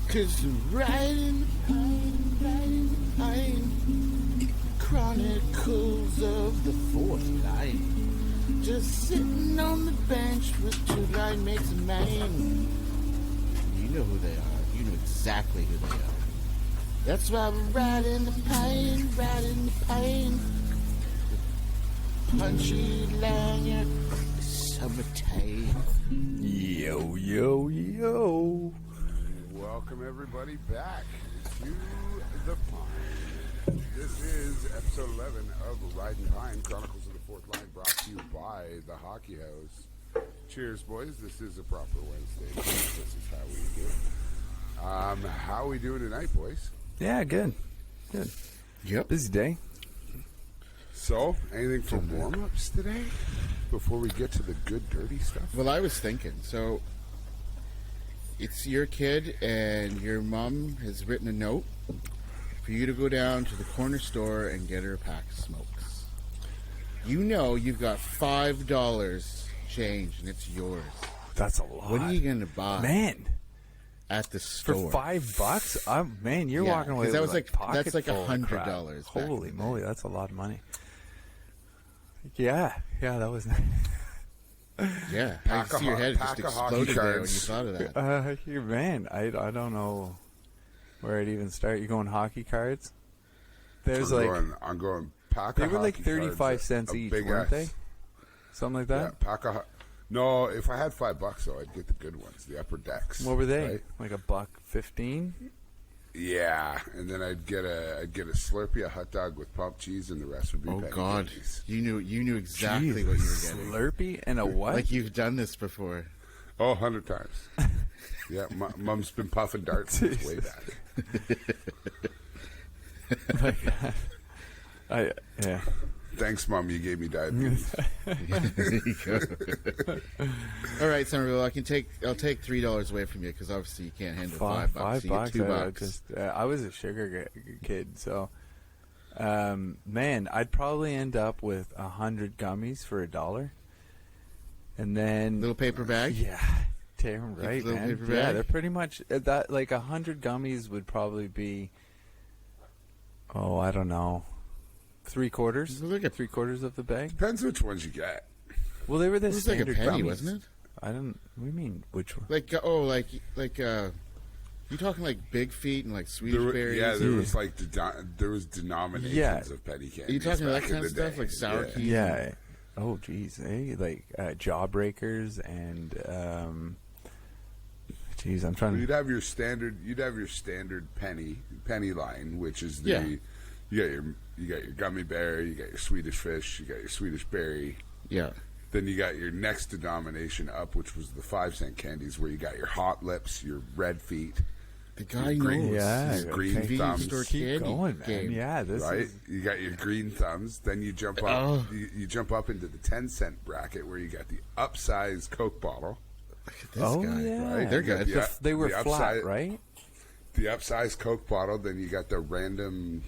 'Cause riding the pine, Chronicles of the fourth line. Just sitting on the bench with two line mates of mine. You know who they are. You know exactly who they are. That's why we're riding the pine, punchy lanyard, summertime. Yo, yo, yo. Welcome everybody back to the Pine. This is episode 11 of Ridin Pine, Chronicles of the Fourth Line, brought to you by the Hockey House. Cheers, boys. This is a proper Wednesday. This is how we do it. How are we doing tonight, boys? Yeah, good. Good. Yep. Busy day. So, anything for warm-ups today? Before we get to the good, dirty stuff? Well, I was thinking, so it's your kid and your mom has written a note for you to go down to the corner store and get her a pack of smokes. You know you've got $5 change and it's yours. That's a lot. What are you going to buy? Man. At the store. For $5? Man, you're walking away with that was like pocket that's like full of crap. $100. Holy moly, that's a lot of money. Yeah, that was nice. Yeah, I see your head just exploded there when you thought of that. Man, I don't know where I'd even start. You going hockey cards? There's I'm going pack they of were like hockey 35 cards, cents a each, big weren't ass. they? Something like that? Yeah, pack of... No, if I had $5 though, I'd get the good ones, the upper decks. What were they? Right? Like $1.15? Yeah, and then I'd get a Slurpee, a hot dog with pumped cheese, and the rest would be. Oh penny God, candies. you knew exactly what you were getting. Slurpee and a what? Like you've done this before. Oh, 100 times. Yeah, Mom's been puffing darts since way back. My God. Yeah. Thanks, Mom. You gave me diabetes. There you go. All right, Somerville, I'll take $3 away from you because obviously you can't handle $5. $5. You get $2. I was a sugar kid, so man, I'd probably end up with 100 gummies for $1, and then Little paper bag. Yeah, damn right, little man. paper bag? Yeah, they're pretty much that. Like 100 gummies would probably be, I don't know. 3/4. Look at 3/4 of the bag. Depends which ones you get. Well, they were the it was like a standard penny, gummies. wasn't it? I don't. What do you mean? Which one? You talking like Big Feet and like Swedish berries? Yeah, there was like there was denominations of penny candies. Are you talking about that back kind in of the stuff day. like sour Yeah. keys? Yeah. Oh, geez. Like jawbreakers and geez, I'm trying Well, to. you'd have your standard penny line, which is the Yeah. you got your gummy bear, you got your Swedish fish, you got your Swedish berry. Yeah. Then you got your next denomination up, which was the 5-cent candies, where you got your hot lips, your red feet, The guy green, knows. Yeah, green okay. thumbs, Store Keep candy going, man. game. Yeah, this right? is. You got your green thumbs. Then you jump up. Oh. You jump up into the 10-cent bracket, where you got the upsized Coke bottle. Look at this Oh guy. yeah, right? They're good. They were the flat, upside- right? The upsized Coke bottle. Then you got the random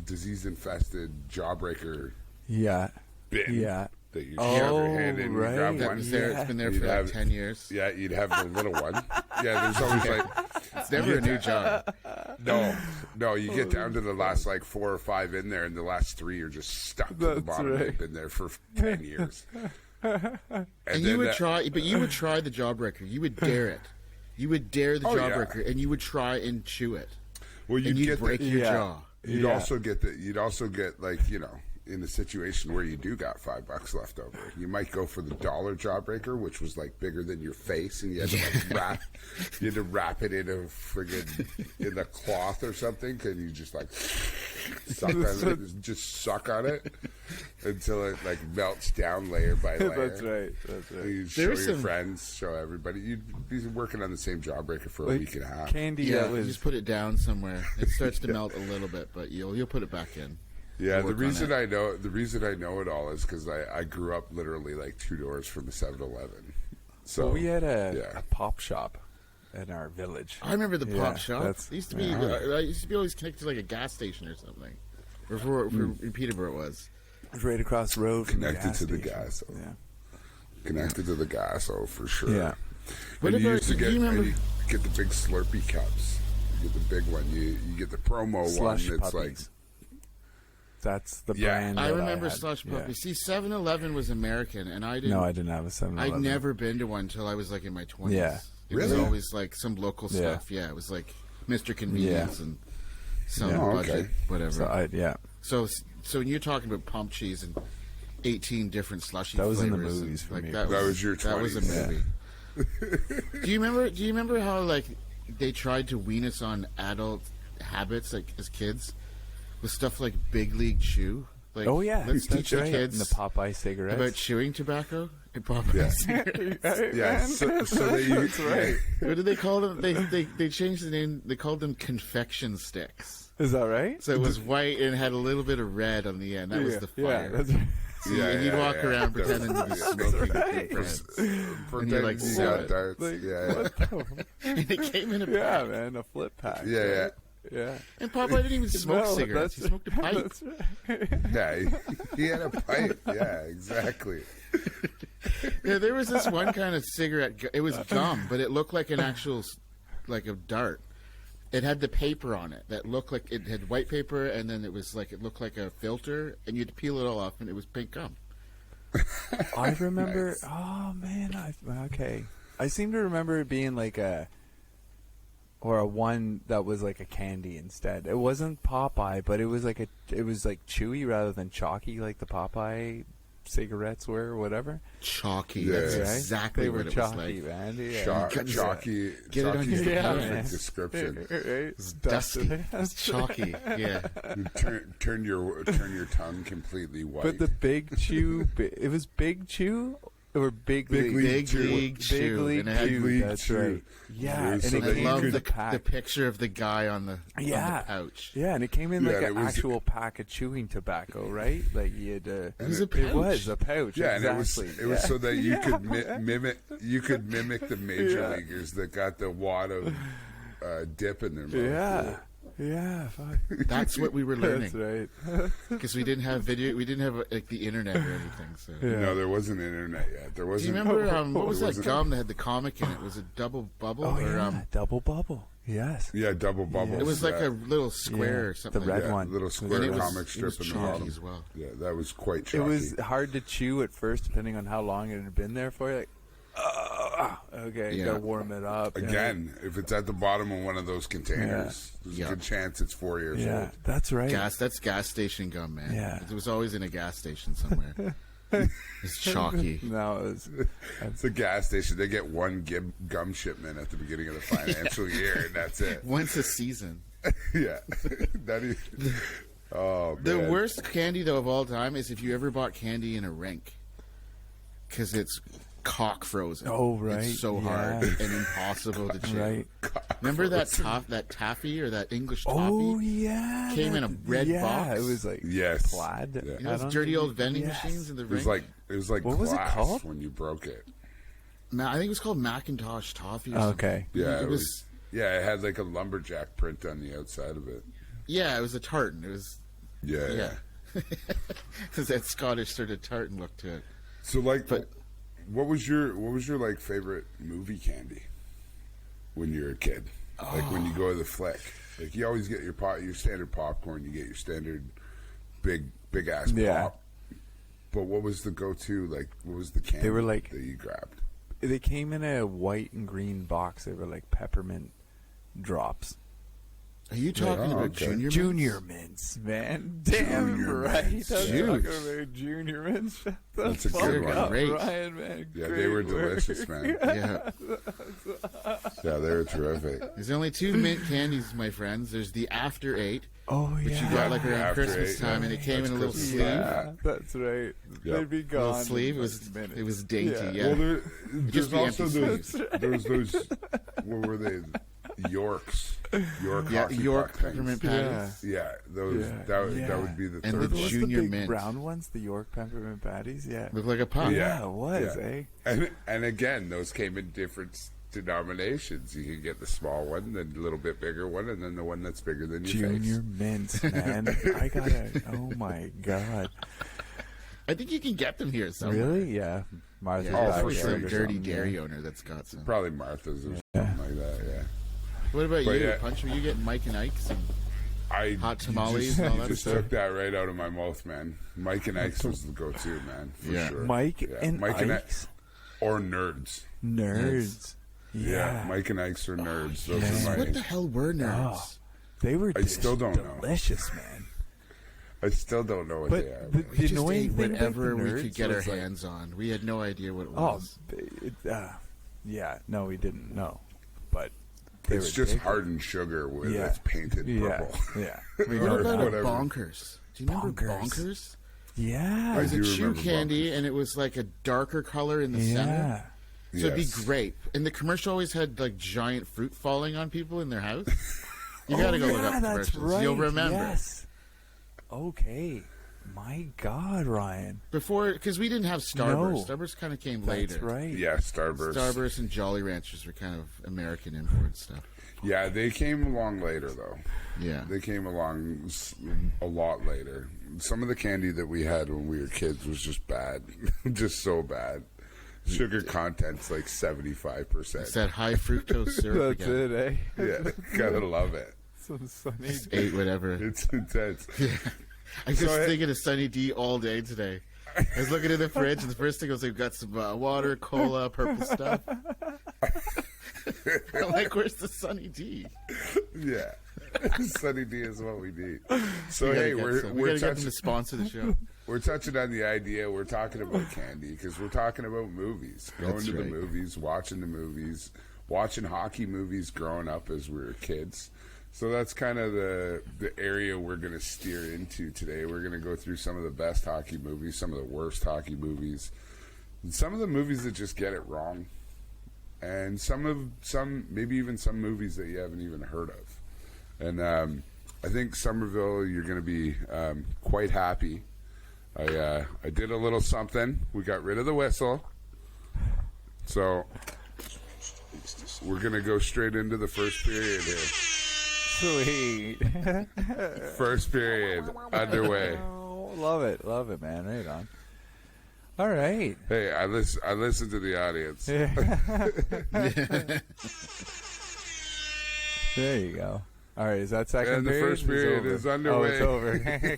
disease-infested jawbreaker Yeah, bin. yeah. That you shove your hand in, right. you grab That one. was there. Yeah. It's been there You'd for like have- 10 years. Yeah, you'd have the little one. Yeah, there's always like It's never a new jar. no. You get down to the last like 4 or 5 in there, and the last 3 are just stuck to the That's bottom. right. They've been there for 10 years. And then you would that- try, but you would try the jawbreaker. You would dare it. You would dare the Oh, yeah. jawbreaker, and you would try and chew it. Well, And you'd you'd get break your Yeah. jaw. You'd Yeah. also get like, in a situation where you do got $5 left over, you might go for the dollar jawbreaker, which was like bigger than your face, and you had to like wrap it in a friggin' in a cloth or something, and you just like suck on it, just suck on it until it like melts down layer by layer. That's right. That's right. You show your friends, show everybody. You'd be working on the same jawbreaker for a week and a half. Candy Yeah, that you was. just put it down somewhere. It starts to melt a little bit, but you'll put it back in. Yeah, the work on reason it. I know it all is because I grew up literally like 2 doors from the 7-Eleven. So Well, we had yeah. a pop shop in our village. I remember the Yeah, pop shop. that's- It used to be. yeah. It used to be always connected to like a gas station or something. Or for in Peterborough it was. It was right across the road. From Connected to the station. gas. Yeah. Connected to the gas, for sure. Yeah. What And you about? used to Do get you remember? get the big Slurpee cups. You get the big one. You get the promo Slush one. It's puppies. That's the Yeah. brand. I that remember had. Slush Yeah. Puppy. See, 7-Eleven was American, and I didn't. No, I didn't have a 7-Eleven. I'd never been to one until I was like in my 20s. Yeah. It was Really? always like some local Yeah. stuff. Yeah, it was like Mr. Convenience and some Yeah. Oh, budget, okay. whatever. So So, when you're talking about pump cheese and 18 different slushy That was in the flavors, movies for like me. That was your That was a 20s. movie. Do you remember how like they tried to wean us on adult habits like as kids with stuff like Big League Chew? Like, Oh yeah, let's that's teach the right. kids And the Popeye cigarettes. about chewing tobacco and Popeye Yeah. cigarettes. Yeah, so they That's right. What did they call them? They changed the name. They called them confection sticks. Is that right? So it was white and had a little bit of red on the end. That was the fire. Yeah, that's right. And you'd walk around pretending to be smoking with your friends. Pretend like, you sell got it. darts. Like, Yeah, what the- And it came in a yeah, pack. man, a flip pack. yeah, yeah. Yeah. And Popeye didn't even smoke No, cigarettes. He smoked a pipe. That's right. Yeah, he had a pipe. Yeah, exactly. Yeah, there was this one kind of cigarette. It was gum, but it looked like an actual, like a dart. It had the paper on it that looked like it had white paper, and then it looked like a filter, and you'd peel it all off, and it was pink gum. I remember. Nice. Oh man, okay. I seem to remember it being like a one that was like a candy instead. It wasn't Popeye, but it was like chewy rather than chalky like the Popeye cigarettes were or whatever. Chalky. Yeah. That's Right? exactly They were what it chalky, was like. man. Yeah. Chalky. Get it on Chalky's your the Yeah, perfect man. description. It's Dusty. It's chalky. Yeah. You turn your tongue completely white. But the Big Chew, it was Big Chew or Big Big League? League Chew. League Chew. Big League And it had Chew. League That's Chew. right. Yeah, and So it that I you came love in the the pack. picture of the guy on the pouch. Yeah, and it came in Yeah, like and an it was- actual pack of chewing tobacco, right? Like you had It was a pouch. It was a pouch. Yeah, exactly. and it was so that you could mimic the major leaguers that got the wad of dip in their mouth. Yeah. Yeah, fuck. That's what we were That's learning right. because we didn't have video. We didn't have like the internet or anything. So. Yeah. No, there wasn't internet yet. There Do wasn't. you remember what was there that wasn't- gum that had the comic in it? Was it Double Bubble Oh or yeah, double bubble. Yes. Yeah, double bubbles. It was like yeah. a little square Yeah, or something. the like red that. Yeah, one. little And square it was, comic it strip was in the chalky bottom. as well. Yeah, that was quite It chalky. was hard to chew at first, depending on how long it had been there for. Like, okay, Yeah. gotta warm it up. you know? Again, if it's at the bottom of one of those containers, there's Yeah. a good chance it's 4 years Yeah, old. that's right. That's gas station gum, man. Yeah. It was always in a gas station somewhere. It's chalky. No, it was. It's a gas station. They get one gum shipment at the beginning of the financial year, and that's it. Once a season. Yeah. That is, oh, man. The worst candy though of all time is if you ever bought candy in a rink, because it's cock frozen. Oh, right. It's so hard Yeah. and impossible to chew. Right. Remember that taffy or that English toffee? Oh yeah. Came in a red yeah, box? it was like Yes. plaid. Yeah. You know I those don't dirty think- old vending yes. machines in the It rink? was like What was it glass called? when you broke it. I think it was called Macintosh toffee. Or something. Okay. Yeah, It was. Yeah, it had like a lumberjack print on the outside of it. Yeah, it was a tartan. It was. Yeah, yeah. Yeah. Because that Scottish sort of tartan look to it. So like, But- what was your like favorite movie candy when you were a kid? Like when you go to the flick, like you always get your standard popcorn. You get your standard big ass Yeah. pop. But what was the go-to? Like, what was the candy They were like- that you grabbed? They came in a white and green box. They were like peppermint drops. Are you talking oh, about okay. junior? Junior mints, man. Damn Junior right. mints. I was Juice. talking about junior mints. Shut the That's a fuck good one. up, Great. Ryan, man. Yeah, Great they were work. delicious, man. Yeah. Yeah, they were terrific. There's only two mint candies, my friends. There's the After Eight, Oh yeah. which you got like around After Christmas Eight, time, yeah. and it came That's in a little Christmas sleeve. time. Yeah, that's right. Yep. They'd be gone. Little sleeve. in It was minutes. it was dainty. Yeah. Well, there's Just the also empty those. sleeves. There's those. What were they? York Yeah, hockey York puck things. peppermint Yeah. patties. Yeah, those. Yeah, That yeah. would be the And third the one. What's junior the big mint. brown ones? The York peppermint patties. Yeah. Looked like a pump. Yeah, it was, Yeah. eh? And again, those came in different denominations. You could get the small one, then a little bit bigger one, and then the one that's bigger than your Junior face. mints, man. I gotta. Oh my god. I think you can get them here somewhere. Really? Yeah. Martha's Oh, for backyard sure. or Some dirty something, dairy yeah. owner that's got some. Probably Martha's or something like that. Yeah. What about But you, yeah. Punch? Were you getting Mike and Ike's? And I Hot tamales you just, and all you that just stuff? took that right out of my mouth, man. Mike and Ike's was the go-to, man, for Yeah. sure. Mike Yeah. and Mike Ike's? or Nerds. Nerds. Yeah. Mike and Ike's or Nerds. Those yeah. are what the my. hell were nerds? Oh, they were I still don't know. delicious, man. I still don't know what But they are. the, man. We the just annoying ate thing whatever about the we could Nerds get our was, like, hands on. We had no idea what it Oh, was. yeah. No, we didn't know, but they It's were just addictive. hardened sugar with Yeah. it's painted purple. Yeah. What Or about whatever. a bonkers? Do you remember Bonkers. bonkers? Yeah. It was do a chew remember candy, and it was like a darker color in the center. Yeah. So it'd be Yes. grape. And the commercial always had like giant fruit falling on people in their house. You gotta go look up the that's commercials. right. You'll remember. Yes. Okay. My God, Ryan. Before, because we didn't have Starburst. No. Starburst kind of came That's later. right. Yeah, Starburst. Starburst and Jolly Ranchers were kind of American import stuff. Yeah, they came along later, though. Yeah. They came along a lot later. Some of the candy that we had when we were kids was just bad. Just so bad. Sugar content's like 75%. It's that high fructose syrup That's again. it, eh? Yeah, gotta love it. Some sunny. Ate whatever. It's intense. I was just So thinking of Sunny D all day today. I was looking in the fridge, and the first thing was like, got some water, cola, purple stuff. I'm like, where's the Sunny D? Yeah. Sunny D is what we need. So, We gotta hey, get we're some. We gotta get them touching, to sponsor the show. we're touching on the idea. We're talking about candy because we're talking about movies. Going That's to the right. movies, watching the movies, watching hockey movies growing up as we were kids. So that's kind of the area we're going to steer into today. We're going to go through some of the best hockey movies, some of the worst hockey movies, and some of the movies that just get it wrong, and maybe even some movies that you haven't even heard of. And I think Somerville, you're going to be quite happy. I did a little something. We got rid of the whistle, so we're going to go straight into the first period here. Sweet. First period underway. Oh, love it, man. Right on. All right. Hey, I listen to the audience. There you go. All right, is that second And the period? first period is underway. Oh, it's over.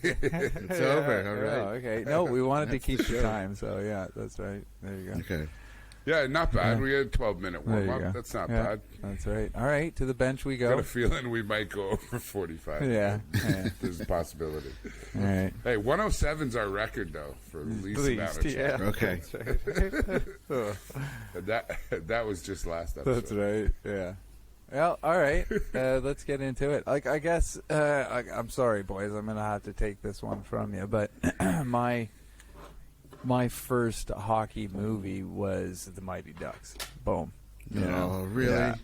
It's over. All right. Oh, okay. No, we wanted to That's keep the the show. time, so yeah, that's right. There you go. Okay. Yeah, not bad. We had a 12-minute There you warm go. up. That's not Yeah, bad. That's right. All right, to the bench we Got go. a feeling we might go over 45. Yeah. There's a possibility. All right. Hey, 107's our record though for the least amount of yeah. time. Okay. That's right. Oh, That was just last episode. that's right. Yeah. Well, all right. Let's get into it. Like, I guess I'm sorry, boys. I'm gonna have to take this one from you, but my first hockey movie was The Mighty Ducks. Boom. You know? Oh, really? Yeah.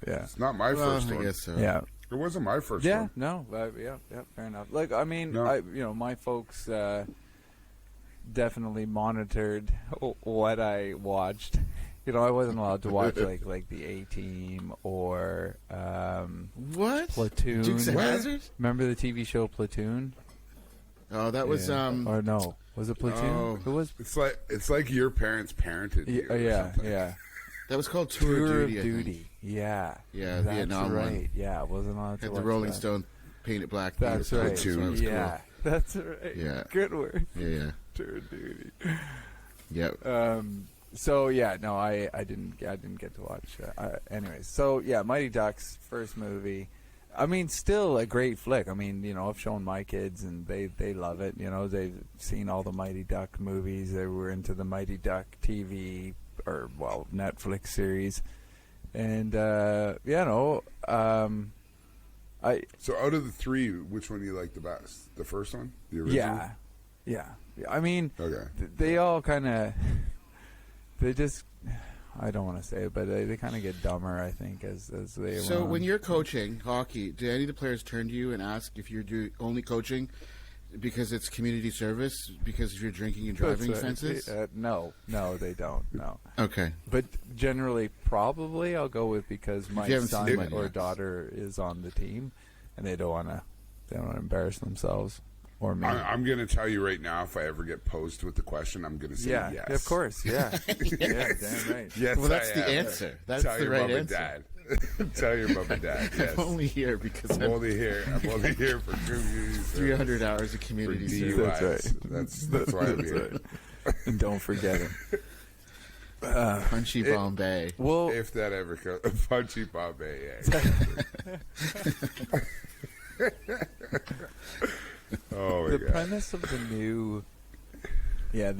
Yeah. It's not my Well, first I one. guess so. Yeah. It wasn't my first Yeah, one. no, yeah, fair enough. Like, I mean, No. my folks definitely monitored what I watched. You know, I wasn't allowed to watch like the A-Team or What? Platoon. Dukes of Hazzard? Remember the TV show Platoon? Oh, that was or no, was it Platoon? Oh. It was. It's like your parents parented you. or something. Yeah. that was called Tour of Duty. I think. Duty. Yeah. Yeah, that's Vietnam right. one. Yeah, I wasn't allowed to Had watch the Rolling that. Stone painted black. That's paint. right. So it was Yeah, that's right. Yeah. Good word. Cool. Yeah. Tour of Duty. Yeah. So yeah, no, I didn't get to watch. Anyways, so yeah, Mighty Ducks, first movie. I mean, still a great flick. I mean, you know, I've shown my kids and they love it. You know, they've seen all the Mighty Duck movies. They were into the Mighty Duck TV or Netflix series, and So out of the three, which one do you like the best? The first one? The original? yeah. I mean, Okay. they all kind of, they just, I don't want to say it, but they kind of get dumber, I think, as they. So run. when you're coaching hockey, do any of the players turn to you and ask if you're only coaching because it's community service because you're drinking and driving That's right. offenses? No, they don't. No, Okay. but generally, probably I'll go with because my you haven't son seen it or yet. daughter is on the team, and they don't want to embarrass themselves. or me. I'm going to tell you right now, if I ever get posed with the question, I'm going to say yes. Of course, yeah. Yeah, damn right. Yes, Well, that's I the am. answer. That's Tell the your right mom answer. and dad. Tell your mom and dad. Yes. I'm only here because I'm only here for community 300 hours of for community DUIs. service. That's right. That's why I'm here. And don't forget it. Punchy Bombay. Well, If that ever comes, Punchy Bombay. Yeah. Oh my the god! premise of the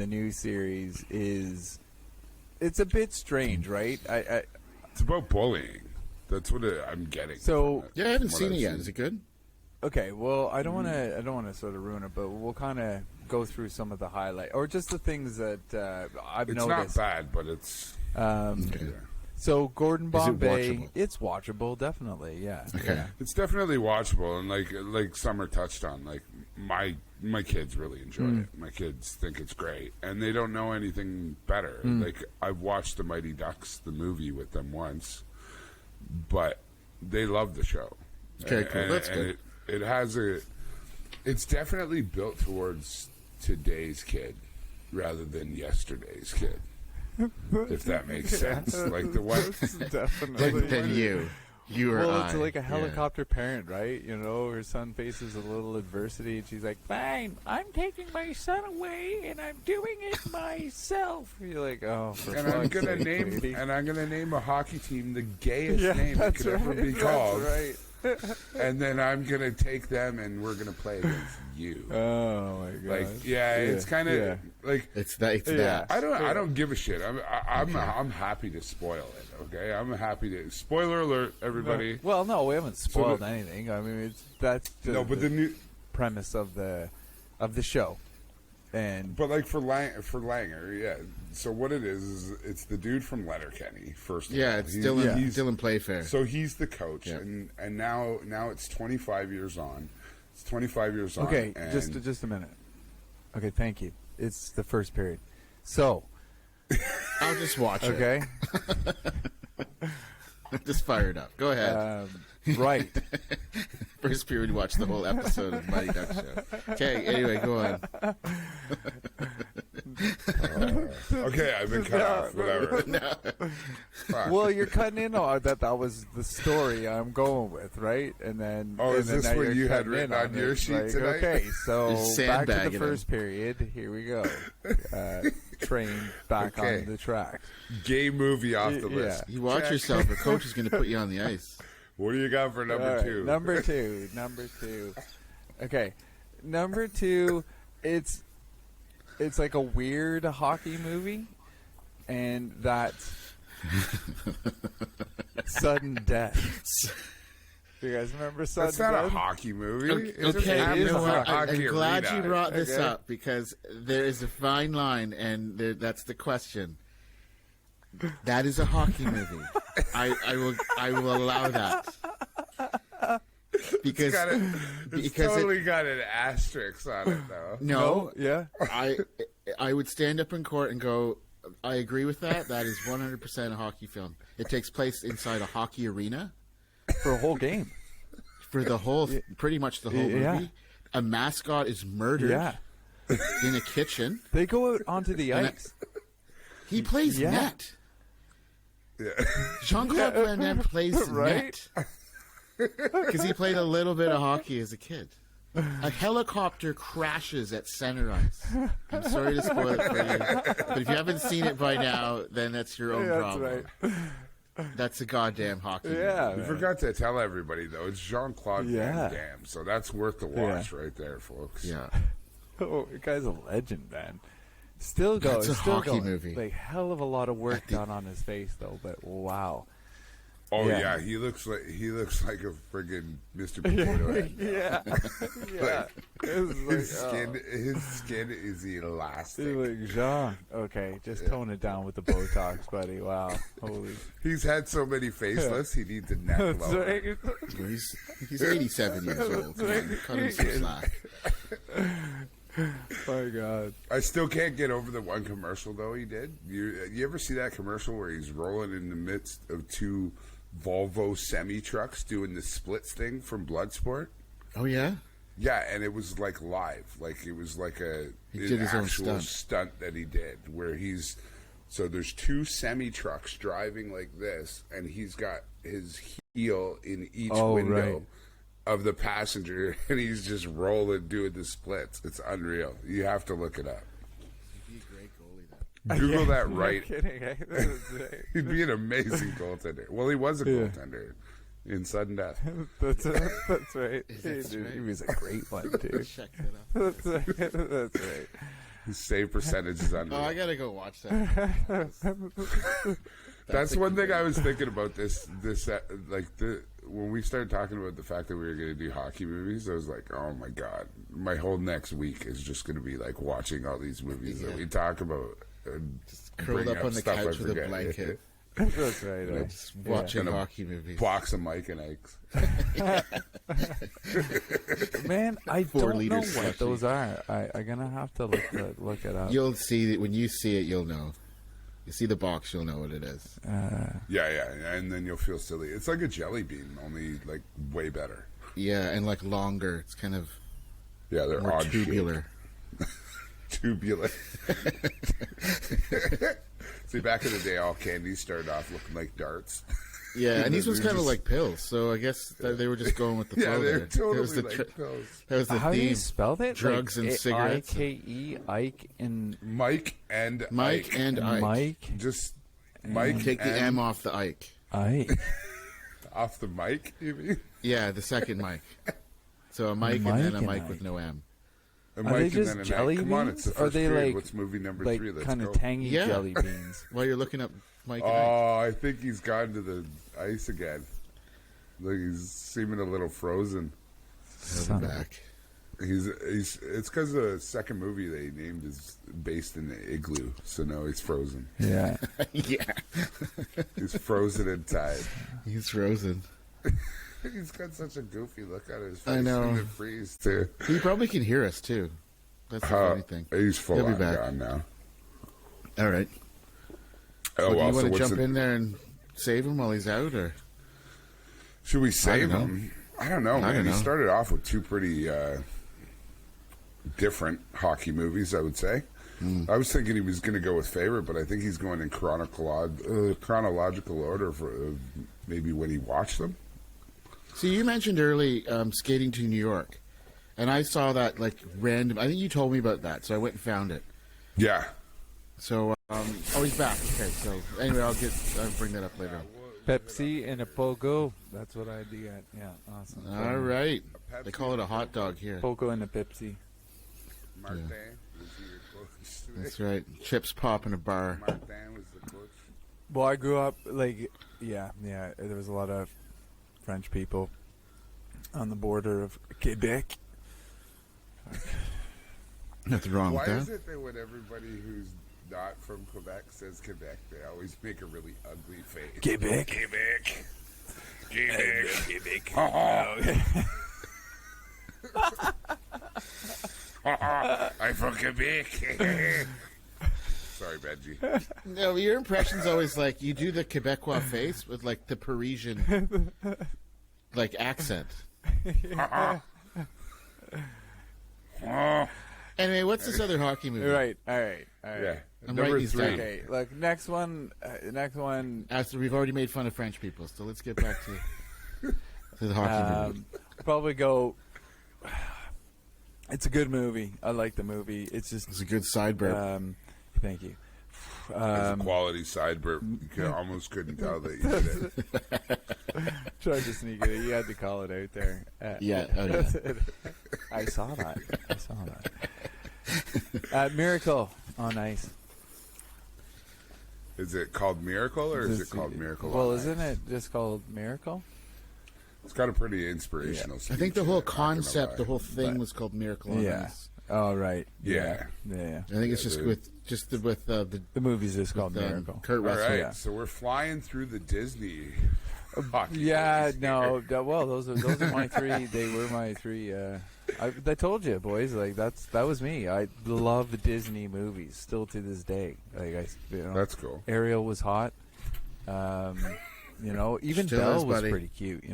new series is, it's a bit strange, right? It's about bullying. That's what I'm getting. So- from it, Yeah, I haven't from seen what it I've yet. seen. Is it good? Okay, well, I don't want to sort of ruin it, but we'll kind of go through some of the highlight or just the things that I've It's noticed. not bad, but it's Okay. So Gordon Is it Bombay, watchable? it's watchable, definitely. Yeah. Okay. Yeah. it's definitely watchable, and like Summer touched on, like my kids really enjoy it. My kids think it's great, and they don't know anything better. Like I've watched the Mighty Ducks the movie with them once, but they love the show. Okay, cool. That's and good. It has it's definitely built towards today's kid rather than yesterday's kid. If that makes sense. Like the one Definitely. Like then you or Well, I. it's like a Yeah. helicopter parent, right? You know, her son faces a little adversity, and she's like, "Fine, I'm taking my son away, and I'm doing it myself." You're like, "Oh, for and I'm fuck's gonna sake, name a hockey team the gayest yeah, name it that's could ever right. be called. That's right. And then I'm gonna take them and we're gonna play against you. Oh my god. Like, it's kind of like It's that. It's Yeah. that. I don't give a shit. I'm happy to spoil it. Okay, I'm happy to. Spoiler alert, everybody. Well, no, we haven't spoiled the- anything. I mean, that's No, but the new. premise of the show, and But like for Langer, yeah. So what it is it's the dude from Letterkenny. First, of Yeah, all. it's He's- Dylan. he's- Dylan Playfair. So he's the coach, Yeah. and now it's 25 years on. It's 25 years on. okay, and just a minute. Okay, thank you. It's the first period. So, I'll just watch it. okay, Just fire it up. Go ahead. right. First period, watch the whole episode of Mighty Duck Show. Okay, anyway, go on. Okay, I've been cut off. Whatever. Fuck. Well, you're cutting in on that. That was the story I'm going with, right? And then, Oh, and is then this now what you're you had cutting written in on your it. sheet Like, tonight? Okay, so You're back to sandbagging the first period. Here we go. Train back Okay. on the track. Gay movie off the Yeah. list. You watch Check. yourself. A coach is going to put you on the ice. What do you got for number All right, two? Number two. Okay, number two. It's like a weird hockey movie, and that's Sudden Death. Do you guys remember Sudden That's not a Death? hockey movie. Okay, It just okay, happens you know in a what? hockey I'm glad arena. you brought this Okay. up because there is a fine line, and that's the question. That is a hockey movie. I will allow that because It's totally got an asterisk on it, though. no, Yeah. I would stand up in court and go, I agree with that. That is 100% a hockey film. It takes place inside a hockey arena For a whole game. for the whole, pretty much the whole Yeah. movie. A mascot is murdered Yeah. in a kitchen. They go out onto the And ice. He plays Yeah. net. Yeah. Jean-Claude Van Damme plays Right? net because he played a little bit of hockey as a kid. A helicopter crashes at center ice. I'm sorry to spoil it for you, but if you haven't seen it by now, then that's your own Yeah, that's problem. right. That's a goddamn hockey. Yeah. We man. forgot to tell everybody, though. It's Jean-Claude Yeah. Van Damme, so that's worth the watch right there, folks. Yeah. Oh, the guy's a legend, man. Still goes. That's a still hockey going. movie. Like hell of a lot of work done on his face, though. But wow. Oh Yeah. yeah, he looks like a friggin' Mr. Potato Head. Yeah. Yeah. His skin is elastic. He's like, Jean. Okay, just tone it down with the Botox, buddy. Wow. Holy. He's had so many facelifts, he needs a neck That's lower. right. He's 87 years old. Come on, cut him some slack. My God. I still can't get over the one commercial though he did. You ever see that commercial where he's rolling in the midst of two Volvo semi trucks doing the splits thing from Bloodsport? Oh yeah. Yeah, and it was like live. Like it was like an did his own actual stunt. stunt that he did where he's so there's two semi trucks driving like this and he's got his heel in each window right. of the passenger and he's just rolling doing the splits. It's unreal. You have to look it up. He'd be a great goalie, though. Google that No right. kidding. He'd be an amazing goaltender. Well, he was a Yeah. goaltender in sudden death. That's right. That's Dude, right. He was a great one, too. Check that out. That's right. That's right. His save percentage is unreal. Oh, I gotta go watch that. That's one thing I was thinking about this when we started talking about the fact that we were going to do hockey movies. I was like, oh my god, my whole next week is just going to be like watching all these movies that we talk about. And Just curled bring up on the stuff I couch with a forget. blanket, That's right. Right. just watching And a hockey movies. Box of Mike and Eggs. Man, I 4 don't know liters what slushy. those are. I'm gonna have to look it up. You'll see it when you see it. You'll know. You see the box, you'll know what it is. Yeah, and then you'll feel silly. It's like a jelly bean, only like way better. Yeah, and like longer. It's kind of Yeah, they're more odd tubular. Tubular. See, back in the day, all candies started off looking like darts. Yeah, and these ones They're kind of just- like pills. So I guess they were just going with the Yeah, flow they're there. totally that was the like pills. that was the How do you theme. spell it? Drugs and cigarettes. IKE, Ike, and Mike and Mike Ike. and Ike. Mike. Just Mike Take the and M off the Ike. Ike. off the mic, you mean? Yeah, the second Mike. So a Mike, Mike and then a and Mike Ike. with no M. A Are Mike they and just then an jelly Ike. beans? Come on, it's the Are first they period. like What's movie number like 3? Let's kind go. of tangy Yeah. jelly beans? While you're looking up Mike and Ike. Oh, I think he's gone to the ice again. Look, he's seeming a little frozen. He'll be back. He's it's because the second movie they named is based in the igloo, so now he's frozen. Yeah. Yeah, He's frozen inside. he's frozen. He's got such a goofy look on his face. I know. And the freeze too. He probably can hear us too. That's the funny thing. He's full He'll be on back. gone now. All right. Oh, Well, do well, you so want to what's jump in there and save him while he's out, or Should we save don't know. him? I don't know, I man. don't He know. started off with two pretty different hockey movies, I would say. I was thinking he was going to go with favorite, but I think he's going in chronological order for maybe when he watched them. So you mentioned early skating to New York, and I saw that like random. I think you told me about that, so I went and found it. Yeah. So he's back. Okay, so anyway, I'll bring that up later. Pepsi and a Pogo. That's what I do at. Yeah, awesome. All right, they call it a hot dog here. Pogo and a Pepsi. Martin was your coach. That's right. Chips pop in a bar. Martin was the coach. Well, I grew up like yeah. There was a lot of French people on the border of Quebec. Nothing wrong Why with is that. it that when everybody who's not from Quebec says Quebec, they always make a really ugly face? Quebec. Quebec. Quebec. I'm from Quebec. Sorry, Benji. No, your impression's always like you do the Quebecois face with like the Parisian like accent. Anyway, what's this other hockey movie? Right. All right. Yeah. I'm Number writing these 3. down. Okay. Look, next one. After we've already made fun of French people, so let's get back to the hockey movie. Probably go. It's a good movie. I like the movie. It's just. It's a good side burp. Thank you. It's a quality side burp. You almost couldn't tell that you did it. Tried to sneak it. You had to call it out there. Yeah, oh, yeah. I saw that. Miracle on Ice. Is it called Miracle or is it called Miracle? Well, on isn't Ice? it just called Miracle? It's got a pretty inspirational. I think the speech whole in it, not gonna concept, lie. the whole thing But- was called Miracle on Yeah. Ice. Oh, right. Yeah. Yeah. I think it's just dude. with the The movie's just called with, Miracle. Kurt All Russell. right, Yeah. so we're flying through the Disney. hockey Yeah, movies no. here. Well, those are my three. They were my three. I told you, boys. Like that was me. I love Disney movies still to this day. Like That's cool. Ariel was hot. Even Still Belle is, was buddy. pretty cute.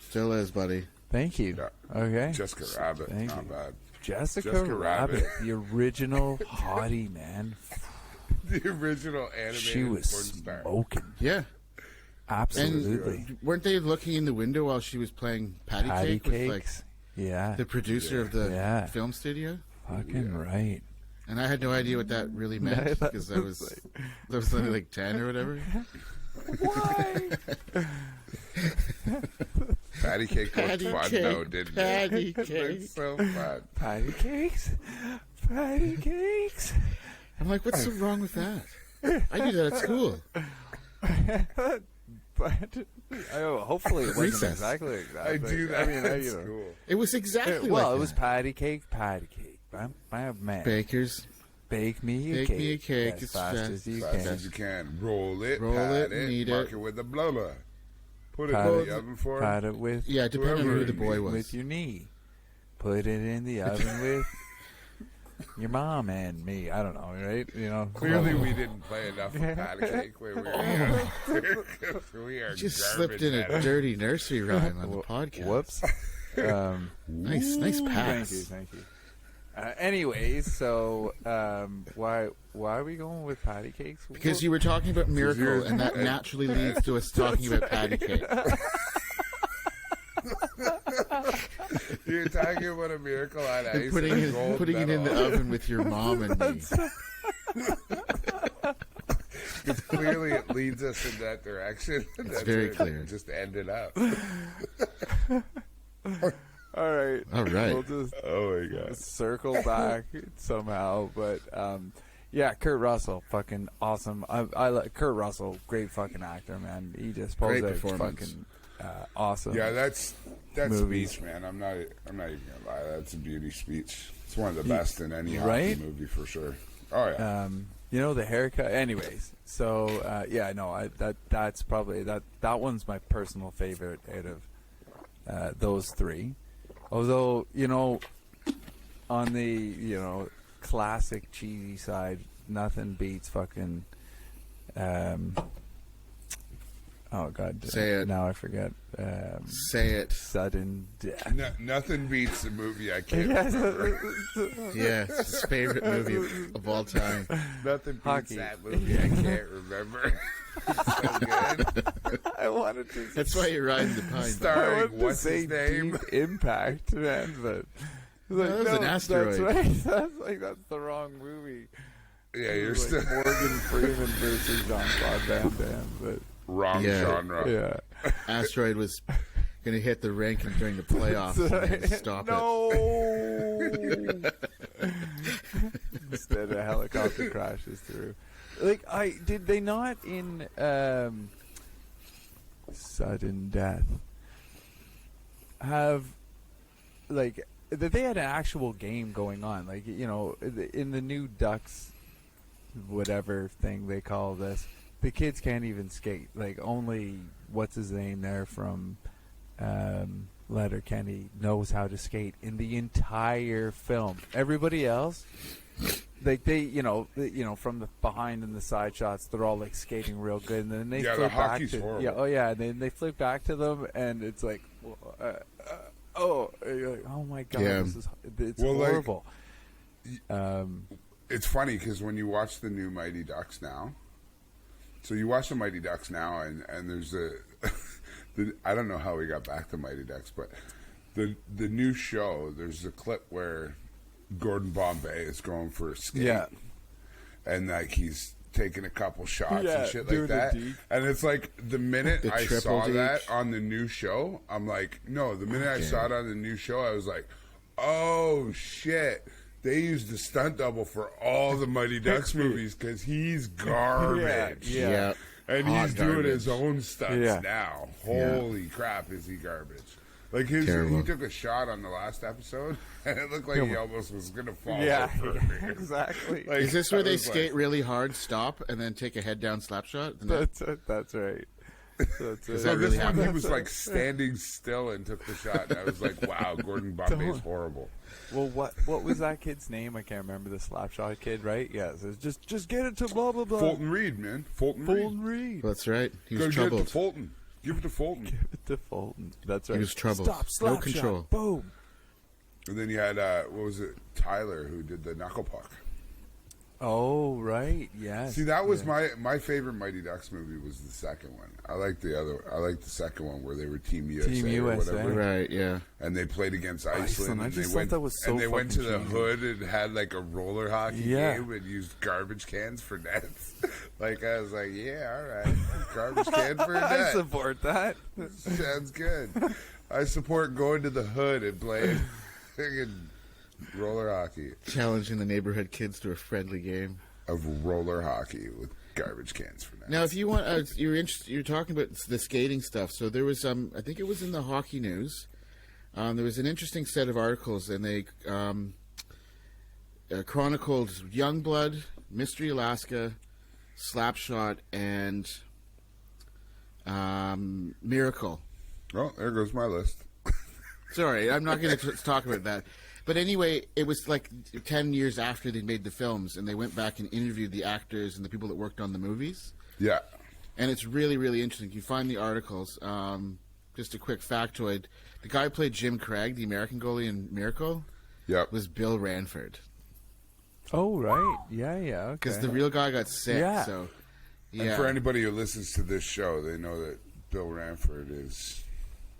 Still is, buddy. Thank you. Yeah. Okay. Jessica Rabbit, Thank not you. bad. Jessica Jessica Rabbit, Rabbit. the original hottie, man. The original animated She was porn star. smoking. Yeah. Absolutely. And weren't they looking in the window while she was playing patty Patty cake with like cakes. Yeah. the producer of the Yeah. film studio? Fucking right. And I had no idea what that really meant because I was only like 10 or whatever. Why? Patty cake looked Patty fun, cake, though, didn't patty it? It cake. looked so fun. Patty cakes? Patty cakes? I'm like, what's so wrong with that? I do that at school. But hopefully it wasn't Recess. exactly like that. I but, do that at you know. school. It was exactly Well, like it was that. patty cake. Man. Bakers. Bake me a Bake cake. me a cake As as fast fast- as you Fast can. as you can. Roll it, Roll pat it, it, knead mark it. it with a blower. Put it Pat in it- the oven for Pat it with Yeah, depending on Whoever who the boy was. with your knee. Put it in the oven with your mom and me. I don't know, right? You know. Clearly, we didn't play enough of patty cake when we were young. We are Just garbage slipped in at a it. dirty nursery rhyme on the podcast. Whoops. Nice pass. Thank you. Anyways, so why are we going with patty cakes? Because you were talking about miracle, and that naturally leads to us talking about patty cake. You're talking about a miracle on ice. And putting and a it, gold putting it in the medal. oven with your mom and me. Because clearly it leads us in that direction. That's very where it clear. Just ended up. All right. All right. We'll just Oh my god. circle back somehow, but yeah, Kurt Russell, fucking awesome. I like Kurt Russell, great fucking actor, man. He just pulls Great out performance. fucking awesome. Yeah, that's Movies. speech, man. I'm not even gonna lie. That's a beauty speech. It's one of the best in any right? hockey movie for sure. Oh yeah. You know, the haircut. Anyways, so yeah, no, that's probably that one's my personal favorite out of those three. Although, you know, on the, you know, classic cheesy side, nothing beats fucking oh god, Say it. now I forget. Say it. Sudden death. Nothing beats the movie I can't remember. Yeah, it's his favorite movie of all time. Nothing beats Hockey. that movie I can't remember. So good. I wanted to That's why you're riding the pine. I Starring wanted to what's say his name? Deep Impact, man, but like, that was an asteroid. That's right. That's the wrong movie. Yeah, you're Like still Morgan Freeman versus Jean-Claude Van Damme, but wrong Yeah. genre. yeah. Asteroid was going to hit the rink and during the playoffs. And they had to stop it. No. Instead, a helicopter crashes through. Like, did they not in Sudden Death have like that they had an actual game going on? Like, you know, in the new Ducks, whatever thing they call this, the kids can't even skate. Like, only what's his name there from Letterkenny knows how to skate in the entire film. Everybody else, like they, you know, from the behind and the side shots, they're all like skating real good, and then they Yeah, the flip back hockey's to horrible. and then they flip back to them, and it's like, you're like, oh my god, Yeah. it's Well, like, horrible. It's funny because when you watch the new Mighty Ducks now, so you watch the Mighty Ducks now, and there's I don't know how we got back to Mighty Ducks, but the new show, there's a clip where Gordon Bombay is going for a skate, Yeah. and like he's taking a couple shots Yeah, and shit doing like the that, deep. and it's like the minute The I triple saw deep. that on the new show, I'm like, no, the minute I saw it on the new show, I was like, oh shit. They used the stunt double for all the Mighty Ducks movies because he's garbage. Yeah. Yeah. And Hot he's doing garbage. his own stunts Yeah. now. Yeah. Holy crap, is he garbage? Like he Terrible. took a shot on the last episode, and it looked like he almost was gonna fall. Yeah, over. exactly. Like, Is this where I they was skate like, really hard, stop, and then take a head down slap shot? And then- That's right. That's it. So that this really one, he happen? was like standing still and took the shot, and I was like, "Wow, Gordon Bombay's horrible." Well, what was that kid's name? I can't remember. The Slapshot kid, right? Yeah. So it's just get it to blah blah blah. Fulton Reed, man, Fulton Fulton Reed. Reed. That's right. He was Go get it troubled. to Fulton. Give it to Fulton. Give it to Fulton. That's right. He was troubled. Stop, slap No control. shot. Boom. And then you had, what was it, Tyler, who did the knuckle puck. Oh, right. Yes. See, that was my favorite Mighty Ducks movie was the second one. I liked the second one where they were Team USA, Team or USA. whatever. Right, yeah. And they played against Iceland. I And just they thought went, that was so and they went to the fucking hood and had like a roller hockey Yeah. game and used garbage cans for nets. Like, I was like, yeah, all right. Garbage can for a I net. support that. Sounds good. I support going to the hood and playing friggin' roller hockey. Challenging the neighborhood kids to a friendly game. Of roller hockey with garbage cans for nets. Now, if you want, you're talking about the skating stuff. So there was, I think it was in the Hockey News. There was an interesting set of articles, and they chronicled Youngblood, Mystery Alaska, Slapshot, and Miracle. Oh, there goes my list. Sorry, I'm not going to talk about that. But anyway, it was like 10 years after they made the films, and they went back and interviewed the actors and the people that worked on the movies. Yeah. And it's really, really interesting. You find the articles. Just a quick factoid. The guy who played Jim Craig, the American goalie in Miracle, Yep. was Bill Ranford. Oh, right. Yeah, okay. Because the real guy got sick. Yeah. So, yeah. And for anybody who listens to this show, they know that Bill Ranford is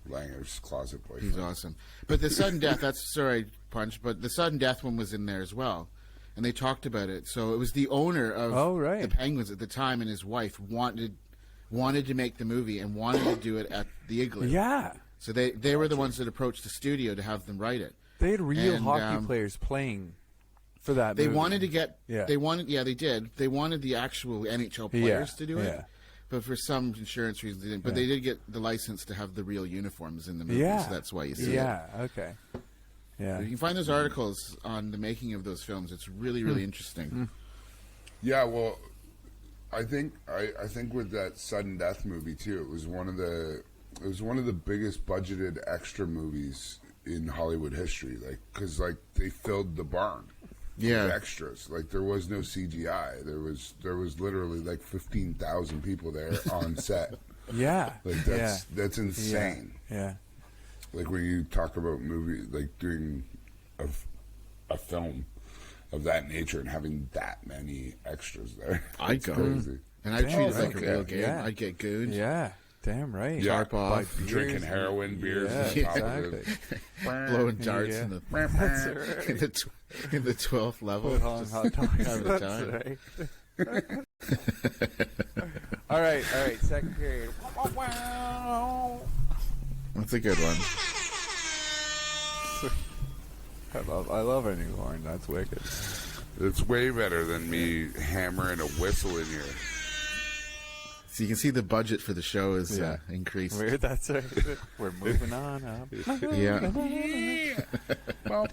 Langer's closet boyfriend. He's awesome. But the sudden death, that's, sorry, Punch, but the sudden death one was in there as well. And they talked about it. So it was the owner of the Penguins at the time, and his wife wanted to make the movie and wanted to do it at the Igloo. Yeah. So they were the ones that approached the studio to have them write it. They had real And, hockey players playing for that They movie. wanted to get. Yeah. They did. They wanted the actual NHL players to do it. Yeah. But for some insurance reasons, they didn't. But they did get the license to have the real uniforms in the movie, Yeah. so that's why you see it. Yeah, okay. Yeah. You can find those articles on the making of those films. It's really, really interesting. Yeah, well, I think with that sudden death movie too, it was one of the biggest budgeted extra movies in Hollywood history. Like, because they filled the barn. Yeah. With extras. Like, there was no CGI. There was literally like 15,000 people there on set. Yeah. Like, that's insane. Yeah. Like, when you talk about doing a film of that nature and having that many extras there. I'd go. Crazy. And I'd treat it like a okay. real game. Yeah. I'd get gooned. Yeah. Damn right. Yeah. Tarp off. Drinking heroin, beers, Yeah, on top of exactly. it. Blowing darts Yeah. in the That's right. in the 12th level. Put on Just hot dogs. having a That's time. right. All right. Second period. That's a good one. I love a new horn. That's wicked. It's way better than me hammering a whistle in here. So you can see the budget for the show is increased. Weird. That's right. We're moving on up. Yeah. All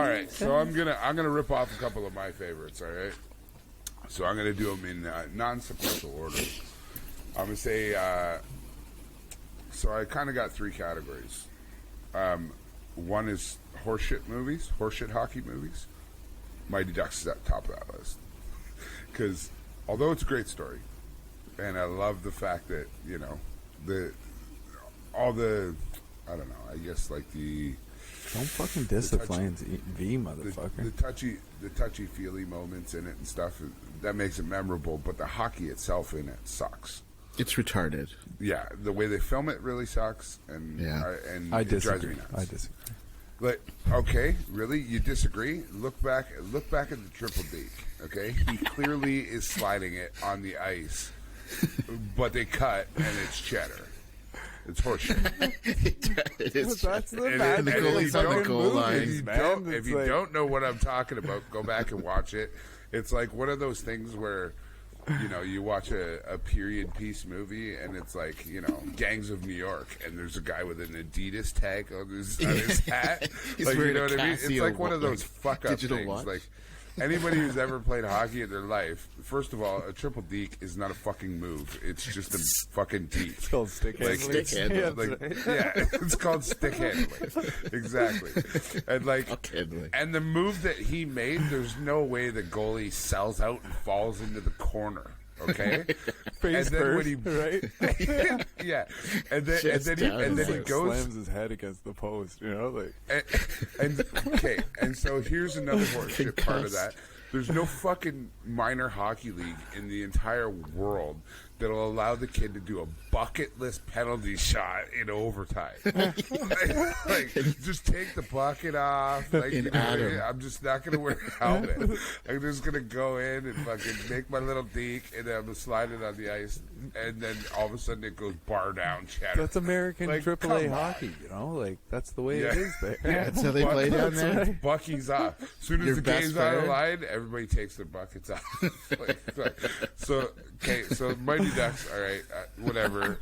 right, so I'm gonna rip off a couple of my favorites. All right, so I'm gonna do them in non-sequential order. I'm gonna say. So I kind of got three categories. One is horseshit movies, horseshit hockey movies. Mighty Ducks is at the top of that list because although it's a great story, and I love the fact that I don't know. I guess like the. Don't fucking diss the Flames V, motherfucker. The touchy feely moments in it and stuff that makes it memorable, but the hockey itself in it sucks. It's retarded. Yeah, the way they film it really sucks, and I it drives disagree. me nuts. I disagree. But okay, really, you disagree? Look back at the triple D. Okay, he clearly is sliding it on the ice, but they cut and it's cheddar. It's horseshit. It is. That's the And bad if thing you about don't- goal line. if you don't know what I'm talking about, go back and watch it. It's like one of those things where, you watch a period piece movie and it's like, Gangs of New York, and there's a guy with an Adidas tag on his hat. He's Like, you wearing know a what I mean? It's Casio like one of those like, fuck up digital things. watch. Like, anybody who's ever played hockey in their life, first of all, a triple deke is not a fucking move. It's just a fucking deke. It's called stick Like, handling. stick handling. Yeah, Like, that's right. yeah, it's called stick handling. Exactly. And handling. and the move that he made, there's no way the goalie sells out and falls into the corner. okay? Face and then first, when he right? yeah, and then he goes slams his head against the post, you know, like. And so here's another horseshit part of that. There's no fucking minor hockey league in the entire world that'll allow the kid to do a bucketless penalty shot in overtime. like, just take the bucket off. Like, you know, I'm just not going to wear a helmet. I'm just going to go in and fucking make my little deke, and then I'm going to slide it on the ice, and then all of a sudden it goes bar down, chatter. That's American Like, AAA hockey, you know? Like, that's the way it is there. Yeah, that's how they play down there. Bucky's off. As soon as Your the best game's on the player? line, everybody takes their buckets off. So Mighty Ducks, all right, whatever.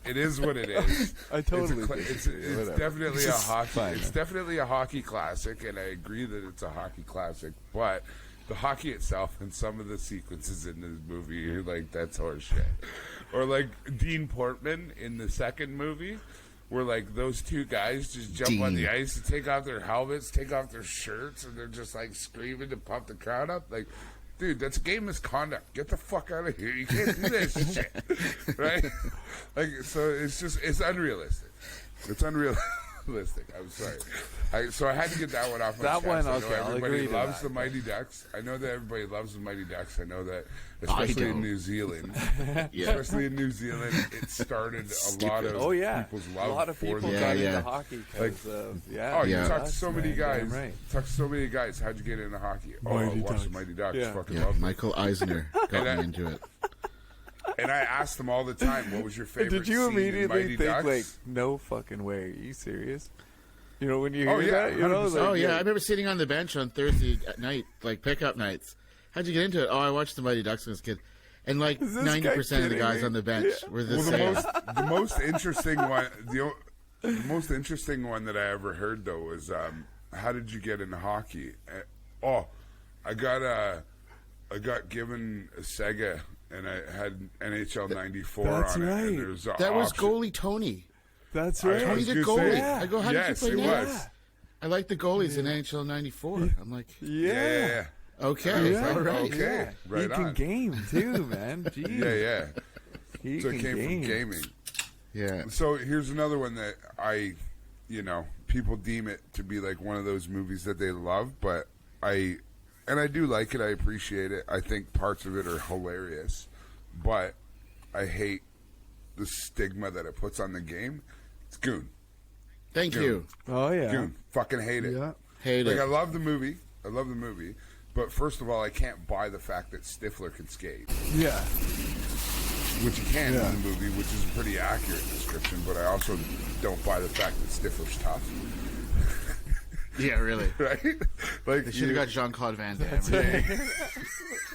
It is what it is. I totally think it's definitely a hockey. fine, It's definitely a hockey classic, and I agree that it's a hockey classic. But the hockey itself and some of the sequences in this movie, you're like, that's horseshit. Or like Dean Portman in the second movie, where like those two guys just jump on the ice and take off their helmets, take off their shirts, and they're just like screaming to pump the crowd up. Like, dude, that's game misconduct. Get the fuck out of here. You can't do this shit. Right? Like, so it's unrealistic. It's unrealistic. I'm sorry. So I had to get that one off my chest. One, I know okay, I'll everybody agree to loves that. the Mighty Ducks. I know that everybody loves the Mighty Ducks. I know that, especially in New Zealand. Especially in New Zealand, it started a lot of people's love a lot of people for the got into hockey because you talked to so many guys. Right. Talked to so many guys. How'd you get into hockey? Mighty I watched Ducks. the Mighty Ducks. Yeah. Fucking Yeah, love them. Michael Eisner got me into it. And I asked them all the time, what was your favorite Did you scene in immediately Mighty think, Ducks? like, no fucking way? Are you serious? You know, when you hear yeah, that, you know, 100%. like, Oh yeah, I remember sitting on the bench on Thursday at night, like pickup nights. How'd you get into it? Oh, I watched the Mighty Ducks when I was a kid, and like Is this 90% of the guy guys kidding on the bench were the Well, same. the most interesting one, the most interesting one that I ever heard though was, how did you get into hockey? I got given a Sega, and I had NHL '94 That's on it. right. And there was That was goalie Tony. That's I right. Tony was the gonna goalie. say, I go, how yes, did you play it that? was. I like the goalies in NHL '94. I'm like, Yeah. okay, Yeah. all right. Okay. Right he can on. game too, man. Jeez. Yeah. He So can it came game. from gaming. Yeah. So here's another one that people deem it to be like one of those movies that they love, but I do like it. I appreciate it. I think parts of it are hilarious, but I hate the stigma that it puts on the game. It's Goon. Thank you. Oh yeah. Goon. Fucking hate it. Yeah. Hate Like, it. I love the movie. But first of all, I can't buy the fact that Stifler can skate, Yeah. which he can Yeah. in the movie, which is a pretty accurate description. But I also don't buy the fact that Stifler's tough. Yeah, really. Right? Like They should have got Jean-Claude Van Damme.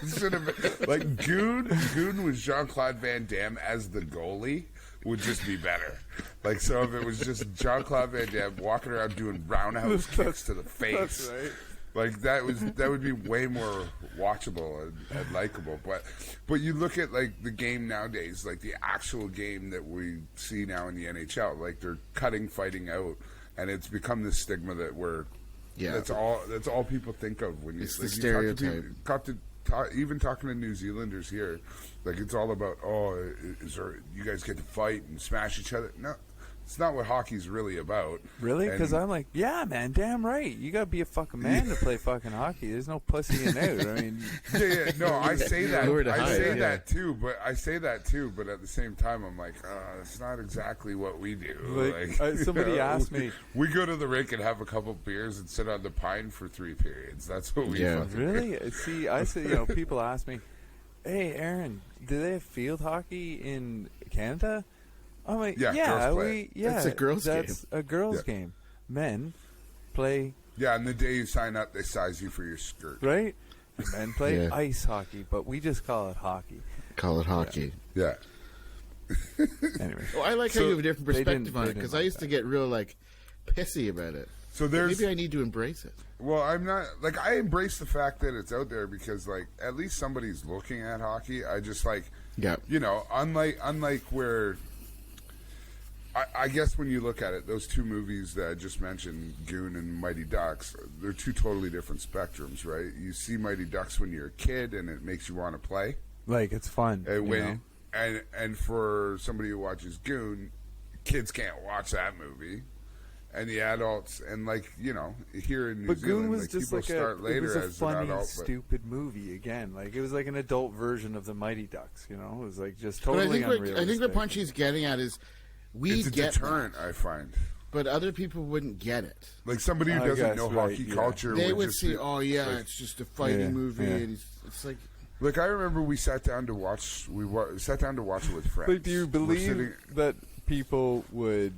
should have been, like Goon with Jean-Claude Van Damme as the goalie would just be better. Like, so if it was just Jean-Claude Van Damme walking around doing roundhouse kicks to the face, That's right. like that would be way more watchable and likable. But you look at like the game nowadays, like the actual game that we see now in the NHL, like they're cutting fighting out, and it's become this stigma that that's all people think of when you. It's like, the you stereotype. even talking to New Zealanders here, like it's all about you guys get to fight and smash each other. No, it's not what hockey's really about. Really? Because And- I'm like, yeah, man, damn right. You gotta be a fucking man to play fucking hockey. There's no pussying out. I mean, No, I say that. Lure to I hide, say yeah. that too. But at the same time, I'm like, it's not exactly what we do. Like, somebody asked me- We go to the rink and have a couple beers and sit on the pine for 3 periods. That's what we Yeah. fucking really? See, I say, people ask me, hey, Aaron, do they have field hockey in Canada? I'm like, Yeah, girls play. It's a girls' that's a girls' Yeah. game. Men play, Yeah, and the day you sign up, they size you for your skirt. right? Men play Yeah. ice hockey, but we just call it hockey. Call it hockey. Yeah. Anyway, Well, I like how So you have a different they perspective didn't- on they it, because didn't I like used to get real, like, pissy about it. So But there's maybe I need to embrace it. Well, I'm not like I embrace the fact that it's out there because like at least somebody's looking at hockey. I just like Yeah. unlike where I guess when you look at it, those two movies that I just mentioned, Goon and Mighty Ducks, they're two totally different spectrums, right? You see Mighty Ducks when you're a kid and it makes you want to play, Like, it's fun. And you know? and for somebody who watches Goon, kids can't watch that movie. And the adults, and like, you know, here in New But Zealand, Goon was like, just people like start later it was a as funny, an adult. But stupid movie again. Like, it was like an adult version of the Mighty Ducks, you know? It was like just But totally I think unrealistic. what Punchy's getting at is we it's a get deterrent, that, I find. but other people wouldn't get it. Like somebody who I doesn't guess, know right, hockey yeah. culture They would just see, be- oh yeah, like, it's just a fighting Yeah, movie. yeah. And it's like, Like I remember we sat down to watch. Sat down to watch it with friends. But do you We're believe sitting- that people would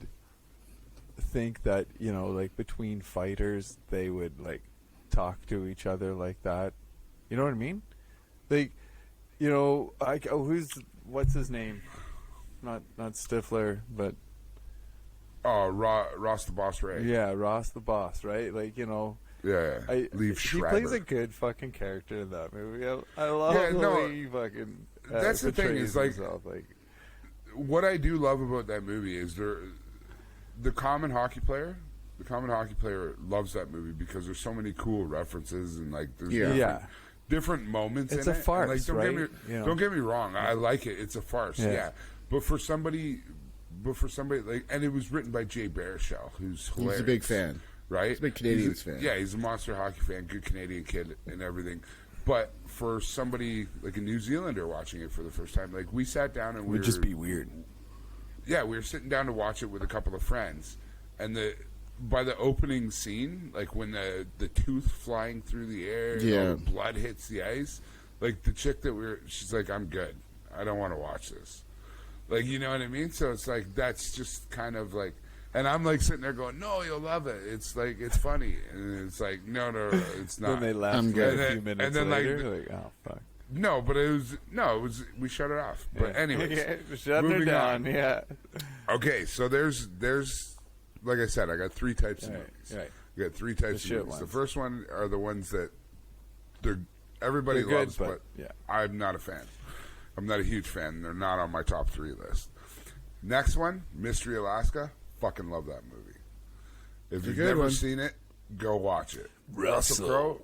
think that, you know, like between fighters they would like talk to each other like that? You know what I mean? Like, you know, what's his name? Not Stifler, but Oh, Ross the Boss Ray. yeah, Ross the Boss, right? Like, you know, Yeah. Leave he Schreiber. plays a good fucking character in that movie. I love Yeah, the no, way he fucking that's the thing, portrays is, like, himself, like What I do love about that movie is the common hockey player loves that movie because there's so many cool references and like there's different moments It's in a it. farce, And, like, right? You know? Don't get me wrong, I like it. It's a farce, yeah. But for somebody like, and it was written by Jay Baruchel, who's hilarious. he's a big fan. Right? He's a big Canadians fan. Yeah, he's a monster hockey fan, good Canadian kid and everything. But for somebody like a New Zealander watching it for the first time, like we sat down and we would just be weird. Yeah, we were sitting down to watch it with a couple of friends, and by the opening scene, like when the tooth flying through the air, and all the blood hits the ice, like the chick she's like, I'm good, I don't want to watch this, like, you know what I mean? So it's like that's just kind of like, and I'm like sitting there going, no, you'll love it. It's like it's funny, and it's like no, it's not. Then they left I'm good. a few minutes And then, later. Like, oh fuck. No, but it was we shut it off. But anyways, shutting her moving down. on. Yeah. Okay, so there's like I said, I got three types of Right, movies. right. I got three types The of shit movies. ones. The first one are the ones that everybody They're good, loves, but, but I'm not a fan. I'm not a huge fan. They're not on my top 3 list. Next one, Mystery Alaska. Fucking love that movie. If you've good never one. seen it, go watch it. Russell Crowe.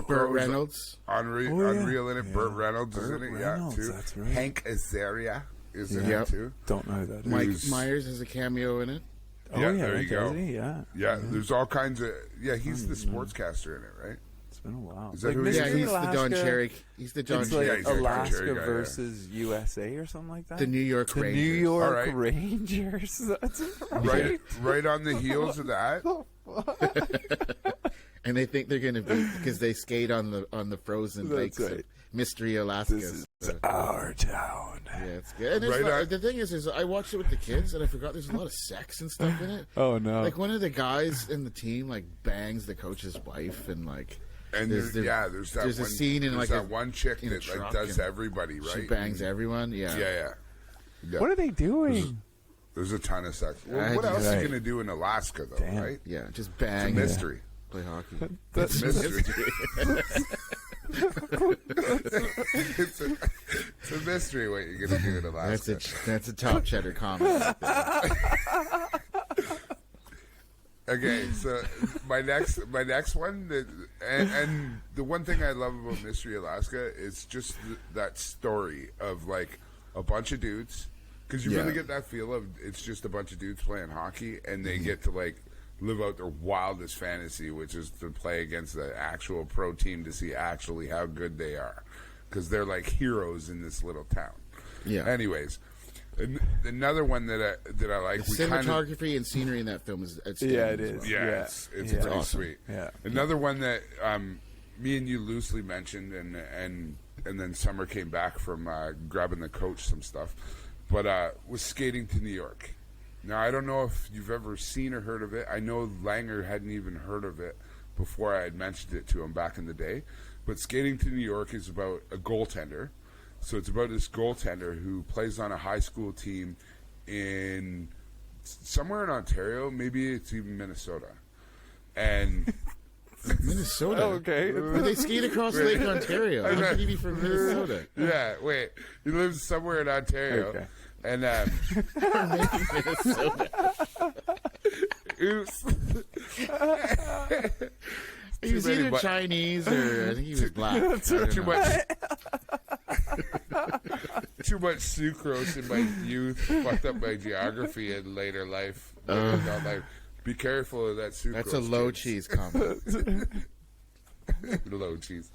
Burt Reynolds. Unreal in it. Yeah. Burt Reynolds is Burt in it. Reynolds, Yeah, too. that's right. Hank Azaria is in Yep. it too. Don't know who that is. Mike Who's- Myers has a cameo in it. Oh Yeah, yeah, there you go. does he? Yeah. Yeah, there's all kinds of. Yeah, he's the sportscaster in it, right? It's been a while. Is that who it is? Yeah, Mystery he's the Don Alaska, Cherry. He's the Don It's Cherry. like he's the Don Alaska Cherry guy, yeah. versus USA or something like that. The New York The Rangers. New York All right. Rangers. That's Right on the heels of that. And they think they're going to be because they skate on the frozen That's lakes of right. Mystery Alaska. This is our town. Yeah, it's good. And there's Right on- the thing is I watched it with the kids and I forgot there's a lot of sex and stuff in it. Oh no! Like one of the guys in the team like bangs the coach's wife and like And there's that there's one, a scene in there's like that one chick in a that like truck does and everybody, right? she bangs everyone. Yeah. Yeah. What are they doing? There's a ton of sex. Well, I what else are right. you gonna do in Alaska though, Damn. right? Yeah, just It's bang. a mystery. Play hockey. It's a mystery. it's a mystery what you're gonna do in Alaska. That's a top cheddar comment. Right there. Okay, so my next one, and the one thing I love about Mystery Alaska is just that story of like a bunch of dudes, because you really get that feel of it's just a bunch of dudes playing hockey, and they get to like live out their wildest fantasy, which is to play against the actual pro team to see actually how good they are, because they're like heroes in this little town. Yeah. Anyways. Another one that I like. The cinematography and scenery in that film is outstanding. Yeah, it as is. well. Yeah, Yeah. it's Yeah. pretty Awesome. sweet. Yeah. Another one that me and you loosely mentioned, and then Summer came back from grabbing the coach some stuff, but was Skating to New York. Now I don't know if you've ever seen or heard of it. I know Langer hadn't even heard of it before I had mentioned it to him back in the day. But Skating to New York is about a goaltender. So it's about this goaltender who plays on a high school team in somewhere in Ontario, maybe it's even Minnesota. And Minnesota. Oh, okay. But they skate across Lake Ontario. How could he be from Minnesota? yeah, wait, he lives somewhere in Ontario. Okay. And Minnesota. oops. He was many either bu- Chinese or I think he was black. I don't Too know. much. too much sucrose in my youth fucked up my geography in later life. Adult life. Be careful of that sucrose. That's a low kids. cheese comment. Low cheese.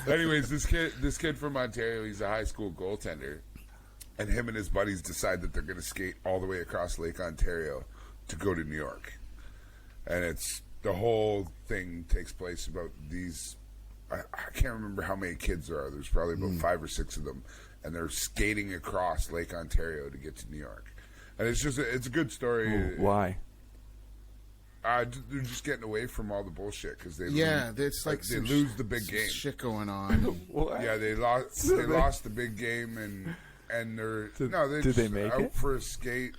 Anyways, this kid from Ontario, he's a high school goaltender, and him and his buddies decide that they're going to skate all the way across Lake Ontario to go to New York. And it's the whole thing takes place about these. I can't remember how many kids there are. There's probably about 5 or 6 of them, and they're skating across Lake Ontario to get to New York. And it's a good story. Ooh, why? They're just getting away from all the bullshit because they it's like they lose the big game. Shit going on. What? Yeah, they lost. They lost the big game, and they're they're did they just make out it? for a skate.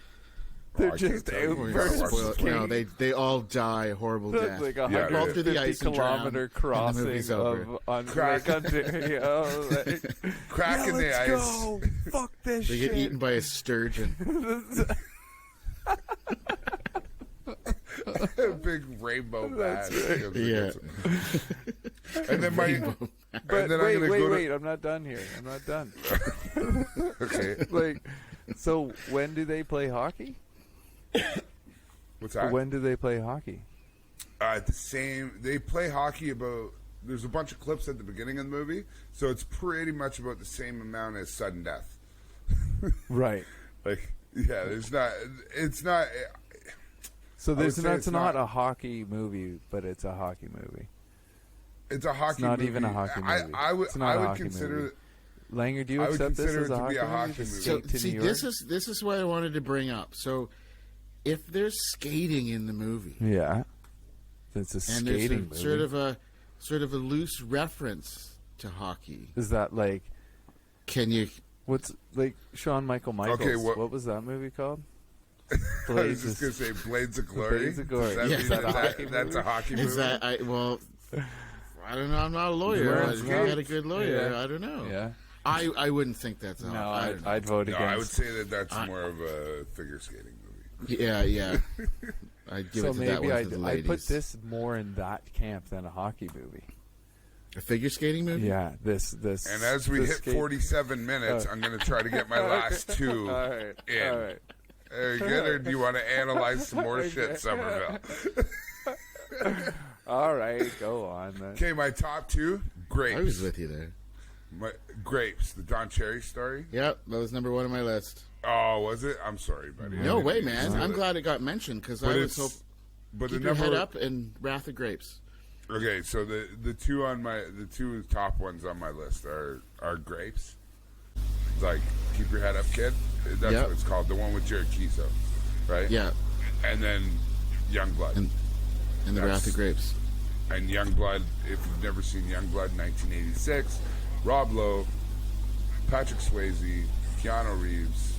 They're I just can't tell out you. for a Watch the skate. No, they all die a horrible That's death. like Yeah, 150 through the ice and drown, kilometer and the crossing movie's over. on Crack. Lake Ontario. Like, Crack in the let's ice. go. Fuck this They shit. get eaten by a sturgeon. Big rainbow bass. Yeah. And then But and then wait, I'm gonna wait, go wait! I'm not done here. I'm not done. to. Okay. Like, so when do they play hockey? What's that? When do they play hockey? They play hockey about. There's a bunch of clips at the beginning of the movie, so it's pretty much about the same amount as sudden death. Right. Like, yeah, it's not. So I would there's say not, it's it's not not- a hockey movie, but it's a hockey movie. It's a hockey. It's not movie. even a hockey movie. It's not a I would hockey consider. movie. Langer, do you I would accept this consider as it a to be hockey a hockey movie? Just movie. skate to See, New York? this is what I wanted to bring up. So, if there's skating in the movie, Yeah. It's a and there's skating movie. sort of a loose reference to hockey, Is that like can you? what's like Shawn Michaels? Okay, what was that movie called? I was Blades just of- gonna say Blades of Glory. Blades of Glory. Does that Yeah. mean Is that a hockey that's movie? a hockey movie? Is that I don't know. I'm not a lawyer. Wearing If you skates. had a good lawyer, Yeah. I don't know. Yeah. I wouldn't think that's a No, hockey. I don't know. I'd vote No, against. I would say that that's more of a figure skating movie. Yeah. I'd give so it to that maybe one for the I'd ladies. put this more in that camp than a hockey movie. A figure skating movie. Yeah, this. And as we this hit skate- 47 minutes, I'm going to try to get my last two All right. in. All right. Are you good, or do you want to analyze some more shit, Somerville? All right, go on then. Okay, my top two, grapes. I was with you there. Grapes, the Don Cherry story. Yep, that was number 1 on my list. Oh, was it? I'm sorry, buddy. No I way, didn't man. even I'm see glad it got mentioned because But I was it's- so. But the Keep your number head up and Wrath of Grapes. Okay, so the two top ones on my list are grapes. It's like keep your head up, kid. That's Yep. what it's called. The one with Jared Kiso, right? Yeah, And then Youngblood. and the That's- Wrath of Grapes. And Youngblood, if you've never seen Youngblood, 1986, Rob Lowe, Patrick Swayze, Keanu Reeves,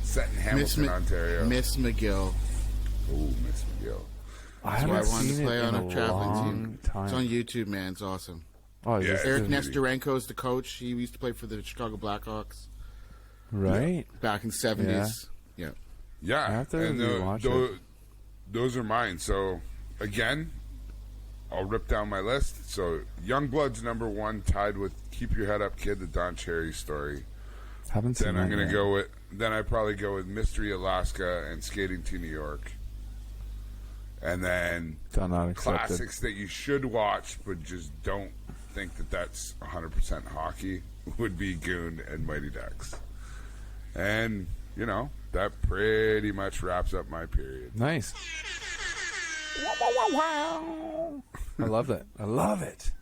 set in Hamilton, Ontario. Miss McGill. Ooh, Miss McGill. I That's why I haven't wanted seen to play it on in a traveling long team. time. It's on YouTube, man. It's awesome. Oh, Yeah, this Eric a movie. Nestorenko's the coach. He used to play for the Chicago Blackhawks right? back in the 70s. Yeah. Yeah, I have to and rewatch it. those are mine. So, again, I'll rip down my list. So, Youngblood's number 1, tied with Keep Your Head Up, Kid, the Don Cherry story. Haven't seen Then I'm that gonna yet. go with. Then I probably go with Mystery Alaska and Skating to New York. And then Still not accepted. classics that you should watch, but just don't think that that's 100% hockey would be Goon and Mighty Ducks. And that pretty much wraps up my period. Nice. I love it. I love it.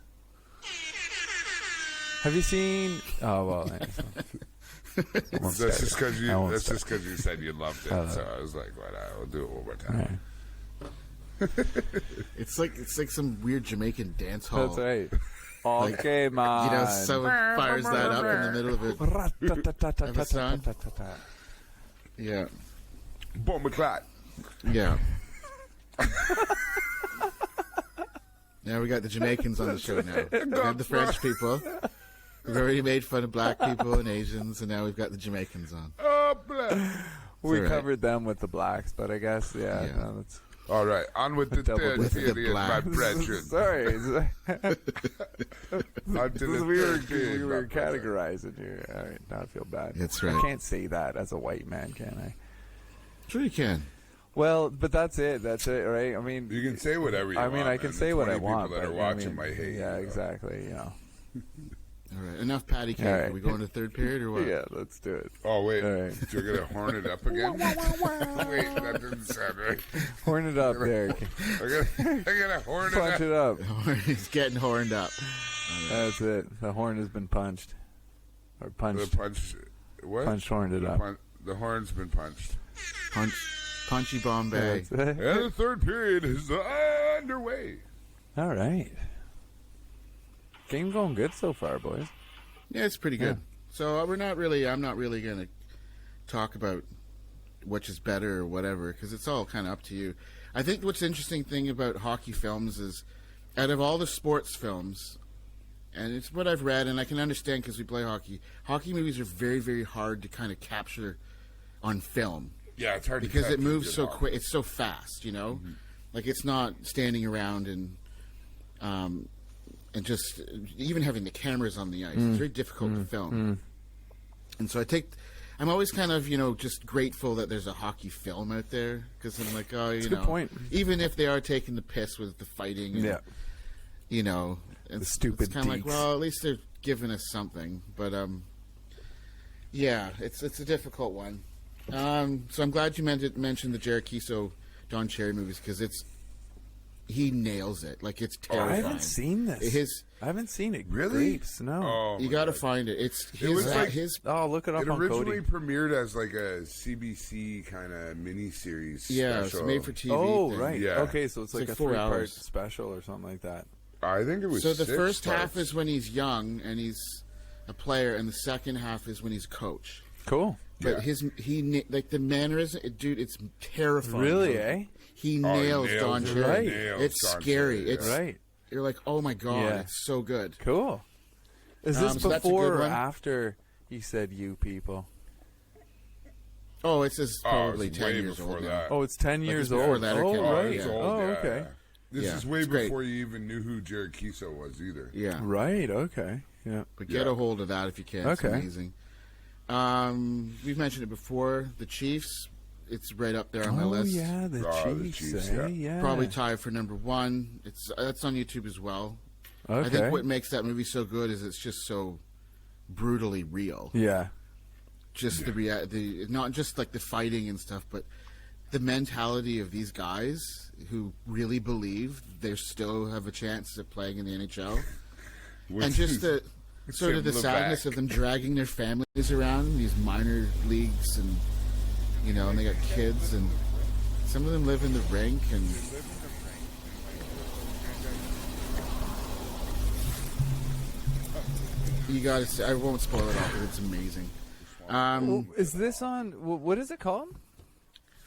Have you seen? Oh well. I won't That's say just it. because you. I won't That's say just because you said you loved it. I love So it. I was like, "What? I'll do it one more it. time." Right. It's like some weird Jamaican dance hall. That's right. Okay, man. You know, someone fires that up in the middle of it. Of a song? Yeah. Boom, McClat. Yeah. Now we got the Jamaicans on the show now. We have the French people. We've already made fun of black people and Asians, and now we've got the Jamaicans on. Oh, blah. We It's all right. covered them with the blacks, but I guess, yeah. Yeah. No, that's All right, on with the Double third with the period, my blacks. brethren. Sorry. On to the we third period, were my brethren. categorizing here. All right, now I feel bad. That's I right. can't say that as a white man, can I? Sure you can. Well, but that's it. That's it, right? I mean, You can say whatever you I want. mean, I can man. say The what I 20 want. People that but are watching I mean, might hate you. yeah, though. exactly. You know. All right, enough patty cake. All right. Are we going to third period or what? Yeah, let's do it. Oh wait, All right. you're gonna horn it up again? Wait, that doesn't sound right. Horn it up, Derek. I'm gonna horn it Punch up. it up. He's getting horned up. That's it. The horn has been punched. Or The punched. punch. What? Punched, horned it The up. The horn's been punched. Punchy Bombay. That's it. And the third period is underway. All right. Game going good so far, boys. Yeah, it's pretty good. Yeah. So I'm not really going to talk about which is better or whatever, because it's all kind of up to you. I think what's interesting thing about hockey films is, out of all the sports films, and it's what I've read, and I can understand because we play hockey, hockey movies are very, very hard to kind of capture on film. Yeah, it's hard Because to it moves catch so it all. quick, it's so fast, you know. Like it's not standing around and just even having the cameras on the ice. It's very difficult to film. And so I'm always kind of just grateful that there's a hockey film out there, because I'm like, oh, That's a good point. even if they are taking the piss with the fighting, and, Yeah. it's, stupid it's kind of like, deeks. well, at least they're giving us something. But yeah, it's a difficult one. So I'm glad you mentioned the Jared Kiso, Don Cherry movies, because he nails it. Like, it's I terrifying. haven't seen this. I haven't seen it. Really? Grapes, no. Oh, You my got to God. find it. It's was like- his. Oh, look it up It on originally Cody. premiered as like a CBC kind of miniseries. Yeah, it's special. made for TV. Oh, thing. right. Yeah. Okay, so it's like like a 4 3-part hours. special or something like that. I think it was. So the 6 first half parts. is when he's young and he's a player, and the second half is when he's coach. Cool. But Yeah. like the mannerism, dude, it's terrifying. Really, eh? He Oh, he nails nails Don it. Cherry. Right. Nails It's Don scary. Cherry, It's Right. You're like, oh my god, Yeah. it's so good. Cool. Is this So that's a good before or one. after he said "you people"? Oh, it's just probably it's 10 way years before old now. that. Oh, it's 10 years it's before old. Letterkenny. Oh, right. it's yeah. old, Oh, yeah, okay. yeah. This Yeah, is way it's great. before you even knew who Jared Kiso was either. Yeah. Right. Okay. Yeah. But get Yeah. a hold of that if you can. It's Okay. amazing. We've mentioned it before. The Chiefs, it's right up there on my Oh list. yeah, the Oh, the Chiefs. Chiefs, eh? yeah. Yeah. Probably tied for number one. That's on YouTube as well. I Okay. think what makes that movie so good is it's just so brutally real. Yeah. Just the not just like the fighting and stuff, but the mentality of these guys who really believe they still have a chance at playing in the NHL, Which and just is- the sort of the Tim sadness Levac. of them dragging their families around in these minor leagues, and and they got kids, and some of them live in the rink, and you got to see. I won't spoil it all, but it's amazing. Well, is this on? What is it called?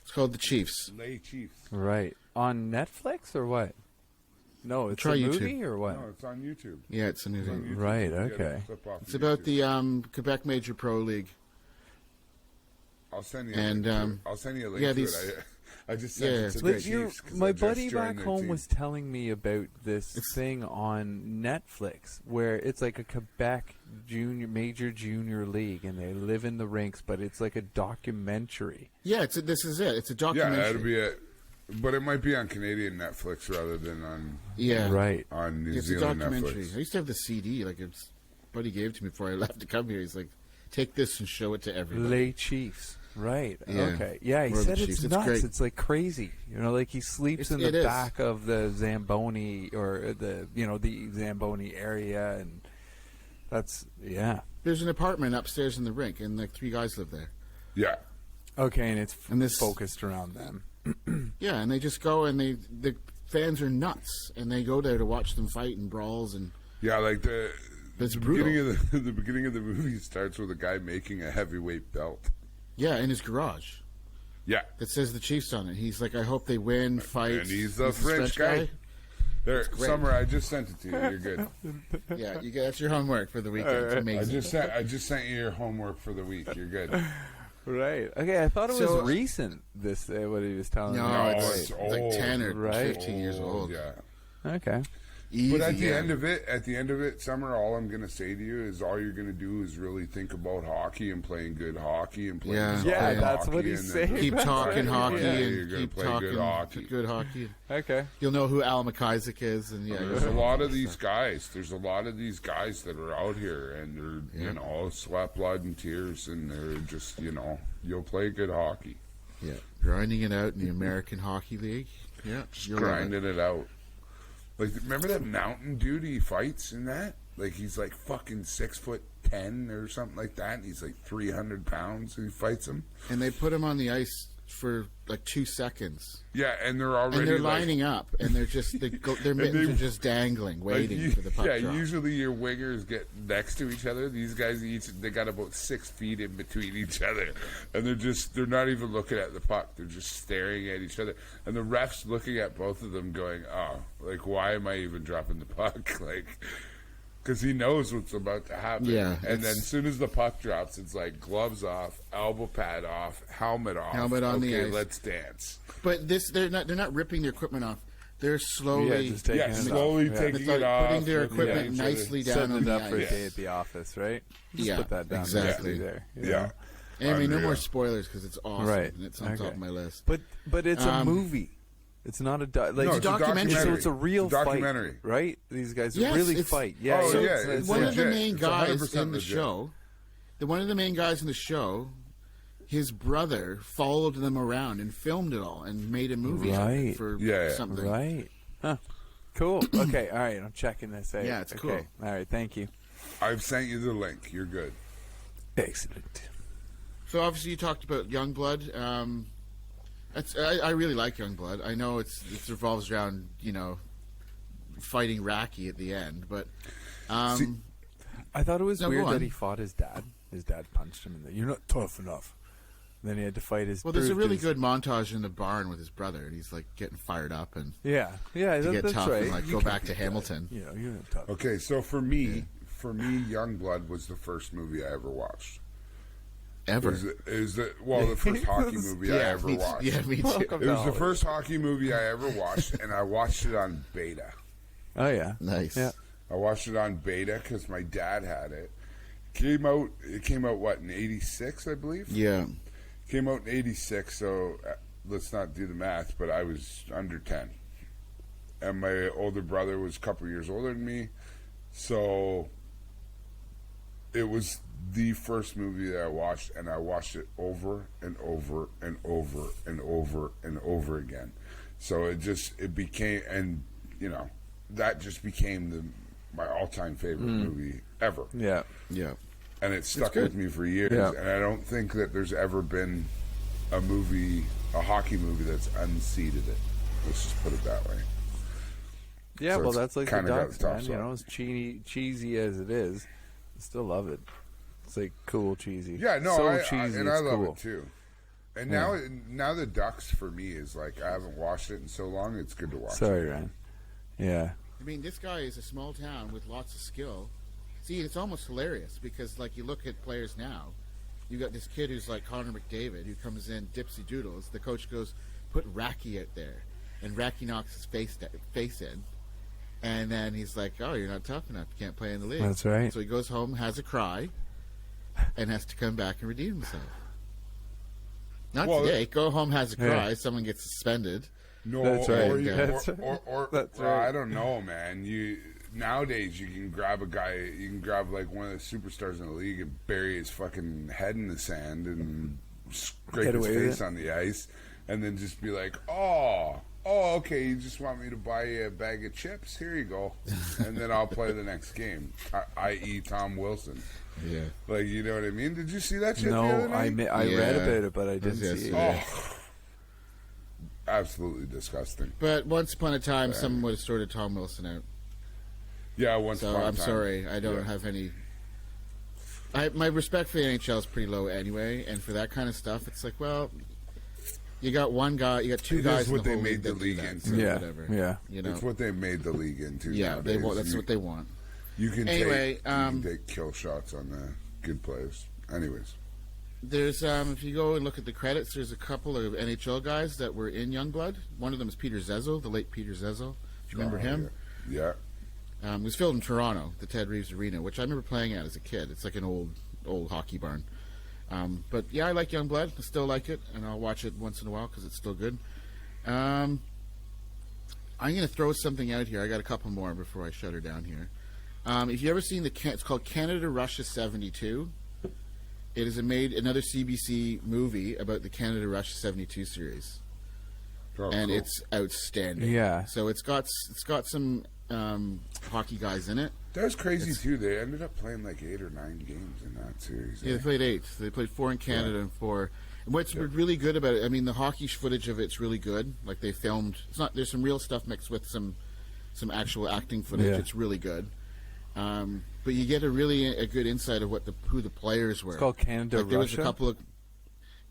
It's called The Chiefs. Lay Chiefs. Right. On Netflix or what? No, it's Try a YouTube. movie or what? No, it's on YouTube. Yeah, it's a new It's on thing. YouTube. Right, You get a okay. clip off It's about YouTube. the Quebec Major Pro League. I'll send you. and, a link to it. I'll send you a link yeah, to these- it. I just sent yeah, it it's to great. the Like Chiefs. 'cause my I just buddy joined back their home team. was telling me about this thing on Netflix where it's like a Quebec major junior league, and they live in the rinks, but it's like a documentary. Yeah, this is it. It's a Yeah, documentary. that'd be it. But it might be on Canadian Netflix rather than on Yeah, Right. New It's a Zealand documentary. Netflix. I used to have the CD. Like, it's buddy gave it to me before I left to come here. He's like, "Take this and show it to everybody." Lay Chiefs. Right. Yeah. Okay. Yeah, he Or the said Chiefs. it's It's nuts. great. It's like crazy. Like he sleeps in It the is. back of the Zamboni or the Zamboni area, and that's There's an apartment upstairs in the rink, and like 3 guys live there. Yeah. Okay, and it's And this- focused around them. Yeah, and they just go, and the fans are nuts, and they go there to watch them fight and brawls, and Yeah, like the It's the brutal. beginning of the beginning of the movie starts with a guy making a heavyweight belt. yeah, in his garage Yeah. that says the Chiefs on it. He's like, "I hope they win, fight." And he's the French guy. There, great. Summer, I just sent it to you. You're good. Yeah, that's your homework for the weekend. It's amazing. I just sent you your homework for the week. You're good. Right. Okay, I thought it was So- recent. This what he was telling me. No, No, it's it's like old. 10 or Right. 15 years old. Yeah. Okay. But at the Easy, end of it, Summer, all I'm gonna say to you is all you're gonna do is really think about hockey and playing good hockey and playing Yeah. solid Yeah, that's hockey what he's and saying. then keep talking hockey Yeah, you're and gonna keep play talking good hockey. Okay. You'll know who Al McIsaac is, and yeah, There's a lot of these guys. There's a lot of these guys that are out here, and they're you know sweat, blood, and tears, and they're just you'll play good hockey, yeah, grinding it out in the American Hockey League. Yeah, just you'll love grinding it out. Like remember that mountain dude he fights in that? Like he's like fucking 6'10" or something like that. And he's like 300 pounds. And he fights him. And they put him on the ice for like 2 seconds, Yeah, and they're already and they're like, lining up, and they're just their mittens are just dangling, waiting for the puck drop. Usually your wingers get next to each other. These guys they got about 6 feet in between each other, and they're not even looking at the puck. They're just staring at each other, and the ref's looking at both of them, going, "Oh, like why am I even dropping the puck?" Like. Because he knows what's about to happen. Yeah, and then as soon as the puck drops, it's like gloves off, elbow pad off, helmet off. Helmet on the okay, ice. let's dance. But they're not ripping their equipment off. They're slowly just taking Yeah, it slowly off. Yeah. taking it's like it off. putting their looking at equipment each other. nicely down Setting on it the up for a ice. day at the office, right? Just Yeah, put that down exactly. there. you Yeah. know? Anyway, no Unreal. more spoilers because it's awesome, Right. and it's on top Okay. of my list. But it's a movie. It's not a No, like it's a documentary. So it's a real It's a documentary. fight, right? These guys Yes, really it's- fight. Yeah, Oh, so yeah, it's- it's One of the legit. main It's guys 100% in the legit. show, one of the main guys in the show, his brother followed them around and filmed it all and made a movie of it Right. for Yeah, yeah. something. right. Huh. Cool. Okay. All right. I'm checking this out. Yeah, it's okay. cool. All right. Thank you. I've sent you the link. You're good. Excellent. So obviously you talked about Youngblood. I really like Youngblood. I know it revolves around fighting Raki at the end, but See, I thought it was No, weird go on. that he fought his dad. His dad punched him in the. You're not tough enough. Then he had to fight his. well, there's a proved really his- good montage in the barn with his brother, and he's like getting fired up and Yeah. Yeah. to get That's tough right. and like You go can back to beat that. Hamilton. You know, you're not tough. Okay, so for me, Youngblood was the first movie I ever watched. Ever. The first hockey movie I ever watched. Yeah, me too. Welcome It to was the Hollywood. first hockey movie I ever watched, and I watched it on beta. Oh yeah. Nice. Yeah. I watched it on beta because my dad had it. It came out what in '86, I believe. Yeah. Came out in '86, so let's not do the math, but I was under 10, and my older brother was a couple years older than me, so it was the first movie that I watched, and I watched it over and over and over and over and over again. So it became, and that just became my all-time favorite movie ever. Yeah. Yeah. And it stuck good. with me for years. Yeah. And I don't think that there's ever been a hockey movie that's unseated it. Let's just put it that way. Yeah. So well, it's that's like the kinda got Ducks, the top man. spot. As cheesy as it is, I still love it. It's like cool cheesy. Yeah, no, so I cheesy. and it's I love cool. it too. And now the Ducks for me is like I haven't watched it in so long. It's good to watch. Sorry, it. Ryan. Yeah. I mean, this guy is a small town with lots of skill. See, it's almost hilarious because, like, you look at players now. You got this kid who's like Connor McDavid who comes in dipsy doodles. The coach goes, "Put Raki out there," and Raki knocks his face in, and then he's like, "Oh, you're not tough enough. You can't play in the league." That's right. So he goes home, has a cry, and has to come back and redeem himself. Not Well, today. Go home, has a cry. Yeah. Someone gets suspended. No, That's right. or, That's right. or That's well, right. I don't know, man. Nowadays you can grab a guy, you can grab like one of the superstars in the league and bury his fucking head in the sand and scrape Get his away with face it. on the ice, and then just be like, oh, okay, you just want me to buy you a bag of chips? Here you go, and then I'll play the next game. I.e., Tom Wilson. Yeah. Like, you know what I mean? Did you see that shit the No, other I night? read Yeah. about it, but I didn't Yes, see it. yeah. Oh, absolutely disgusting. But once upon a time, someone would have sorted Tom Wilson out. Yeah, once So upon a I'm time. sorry, I don't Yeah. have any. My respect for the NHL is pretty low anyway, and for that kind of stuff, it's like, well, you got one guy, you got two It guys. is in what the they whole made the that do league that, into. so Yeah, whatever. yeah. You know, It's what they made the league into. yeah, they nowadays. want. That's what they want. You can Anyway, take, you can take kill shots on the good players. Anyways, There's if you go and look at the credits, there's a couple of NHL guys that were in Youngblood. One of them is Peter Zezel, the late Peter Zezel. Do you remember him? Yeah. It was filmed in Toronto, the Ted Reeves Arena, which I remember playing at as a kid. It's like an old hockey barn. But yeah, I like Youngblood. I still like it, and I'll watch it once in a while because it's still good. I'm going to throw something out here. I got a couple more before I shut her down here. If you ever seen it's called Canada Russia 72. It is another CBC movie about the Canada Russia 72 series, and cool. it's outstanding. Yeah. So it's got some hockey guys in it. That was crazy too. They ended up playing like 8 or 9 games in that series. Yeah, they played 8. They played 4 in Canada and 4. And what's really good about it, I mean, the hockey footage of it's really good. Like they filmed. There's some real stuff mixed with some actual acting footage. Yeah. It's really good. But you get a good insight of who the players were. It's called Canada There was Russia? a couple of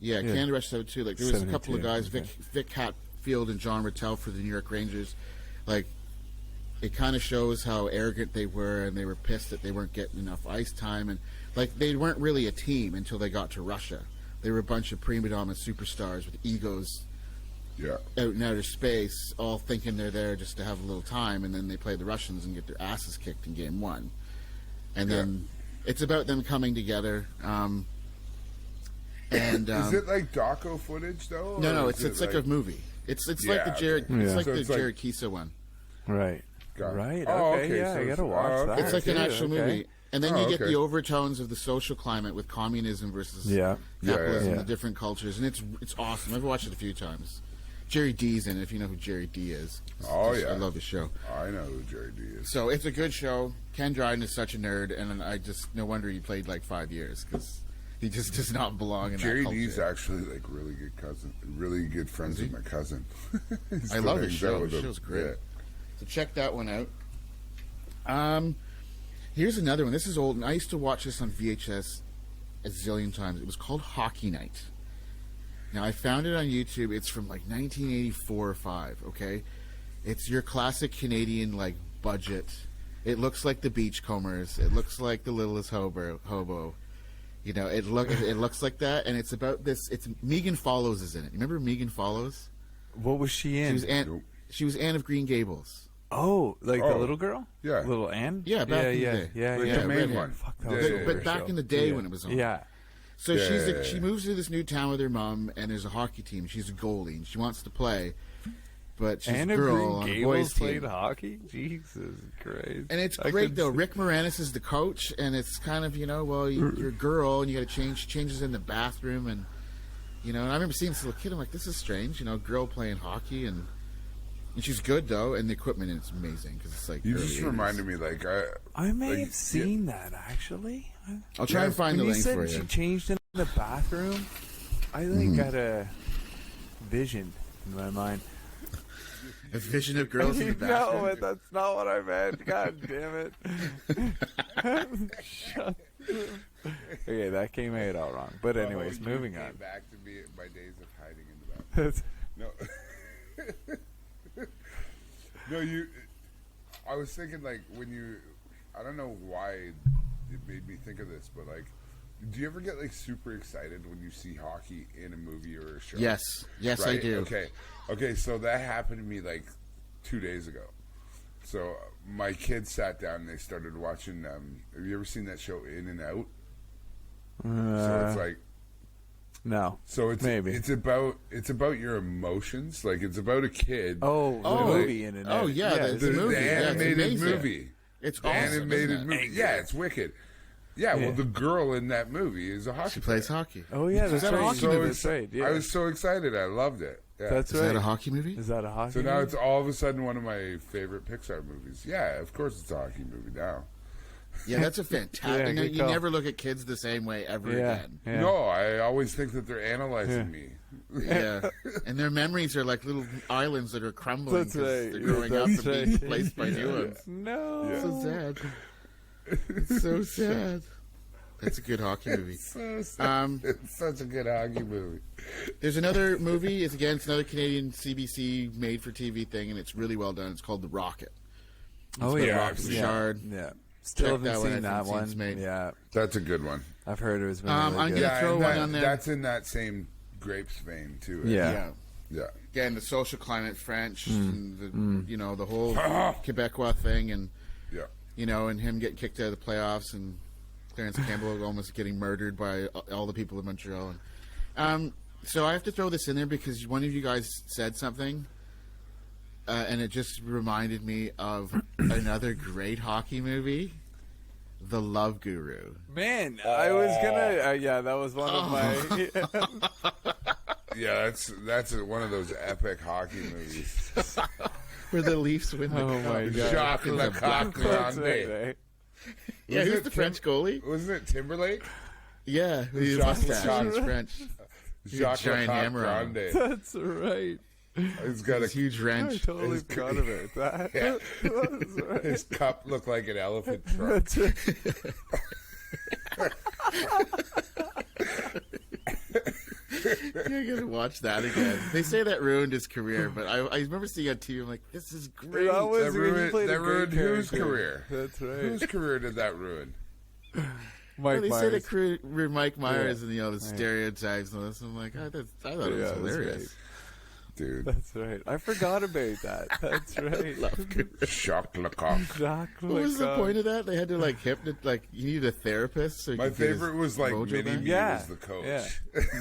Canada Russia 72. Like there was a couple of 72, guys, okay. Vic Hatfield and John Rattel for the New York Rangers. Like it kind of shows how arrogant they were, and they were pissed that they weren't getting enough ice time, and like they weren't really a team until they got to Russia. They were a bunch of prima donna superstars with egos out in outer space, all thinking they're there just to have a little time, and then they play the Russians and get their asses kicked in game 1. And then it's about them coming together. Is it like doco footage though? No, or it's is it like a movie. It's like the Jared Jared Kisa one. Right. Got it. Right. Oh, Okay. okay, Yeah, so I it's- gotta watch that. It's like an too, actual okay. movie. And then you get okay. the overtones of the social climate with communism versus Yeah. capitalism, Yeah. the different cultures, and it's awesome. I've watched it a few times. Jerry D's in it, if you know who Jerry D is. I love the show. I know who Jerry D is. So it's a good show. Ken Dryden is such a nerd, and no wonder he played like 5 years, because he just does not belong in Jerry that culture. D's actually like really good friends with my cousin. I love the hangs show. out with The him. show's great. Yeah. So check that one out. Here's another one. This is old, and I used to watch this on VHS a zillion times. It was called Hockey Night. Now, I found it on YouTube. It's from like 1984 or 5, okay? It's your classic Canadian, like, budget. It looks like the Beachcombers. It looks like the Littlest Hobo. You know, it looks like that, and it's about this. It's Megan Follows is in it. You remember Megan Follows? What was she in? She was Anne of Green Gables. Oh, like the Oh. little girl? Yeah. Little Anne? Yeah, back in the day. Yeah, Like yeah. the main red hair. one. Fuck, that Yeah, was a yeah, great But back show. in the day Yeah. when it was on. Yeah. So Yeah. she moves to this new town with her mom, and there's a hockey team. She's a goalie, and she wants to play, but she's Anna a girl Green on a boys Gables played team. hockey? Jesus Christ. And it's I great could though. see- Rick Moranis is the coach, and it's kind of you're a girl, and you got to changes in the bathroom, and and I remember seeing this little kid. I'm like, this is strange, girl playing hockey, and she's good though, and the equipment is amazing because it's like You early just 80s. reminded me, like I may like, have seen that, actually. I'll try and find When the you link said for she you. changed in the bathroom, I got a vision in my mind. A vision of girls in the bathroom. No, that's not what I meant. God damn it. Shut. Okay, that came out all wrong. But anyways, moving came on. back to me my days of hiding in the bathroom. No. No, I was thinking, like, I don't know why it made me think of this, but, like, do you ever get, like, super excited when you see hockey in a movie or a show? Yes, I Right? do. Okay, so that happened to me, like, 2 days ago. So my kids sat down and they started watching, have you ever seen that show In and Out? So it's like, No. so it's about your emotions. Like, it's about a kid. Oh, the like- movie in it. Oh, yeah, it's the the movie. Yeah, it's animated amazing. movie. It's The awesome. animated isn't it? movie. Yeah, it's wicked. Yeah, Yeah. well, the girl in that movie is a hockey She plays player. hockey. Oh, yeah, that's that a right. hockey So movie? That's right. Yeah. I was so excited. I loved it. Yeah. That's Is right. that a hockey movie? Is that a hockey So now movie? it's all of a sudden one of my favorite Pixar movies. Yeah, of course it's a hockey movie now. Yeah, that's a fantastic. Yeah, good you call. never look at kids the same way ever Yeah. again. Yeah. No, I always think that they're analyzing Yeah. me. Yeah, and their memories are like little islands that are crumbling That's 'cause right. they're growing up and That's being right. replaced by new ones. No. Yeah. So sad. It's so sad. That's a good hockey movie. So sad. It's such a good hockey movie. There's another movie. It's another Canadian CBC made for TV thing, and it's really well done. It's called The Rocket. Oh, got yeah. Rock Richard. Yeah. Still Check haven't that one. seen I that think one. it's made. Yeah, That's a good one. I've heard it was really, I'm really good. gonna throw and one on there. That's in that same grapes vein too. Right? Yeah. Yeah. Again, the social climate French, and the whole Quebecois thing, and Yeah. and him getting kicked out of the playoffs, and Clarence Campbell almost getting murdered by all the people in Montreal. And, so I have to throw this in there because one of you guys said something, and it just reminded me of another great hockey movie, The Love Guru. Man, I was gonna. Yeah, that was one of my. Yeah, that's one of those epic hockey movies. Where the Leafs win the Oh cup. my God. Jacques Lecoq That's Grande. right, eh? Yeah, Was who's it the French goalie? Wasn't it Timberlake? Yeah, he's Jacques mustache. Lecoq. He's French. Jacques giant Lecoq hammer on him. Grande. That's right. He's got a His huge I wrench. totally His- forgot about that. Yeah. That's right. His cup looked like an elephant trunk. That's right. You're gonna watch that again. They say that ruined his career, but I remember seeing on TV. I'm like, this is great. That was That he ruined, played a that great ruined whose character. career? That's right. Whose career did that ruin? Mike They say Myers. that career Mike Myers Yeah. and the Right. stereotypes and all this. I'm like, I thought it Yeah, was it was hilarious. great. Dude. That's right. I forgot about that. That's right. Jacques Lecoq. Exactly. What was the point of that? They had to you needed a therapist. So you My could get his favorite was like mojo Mini back? Me Yeah. was the coach. Yeah.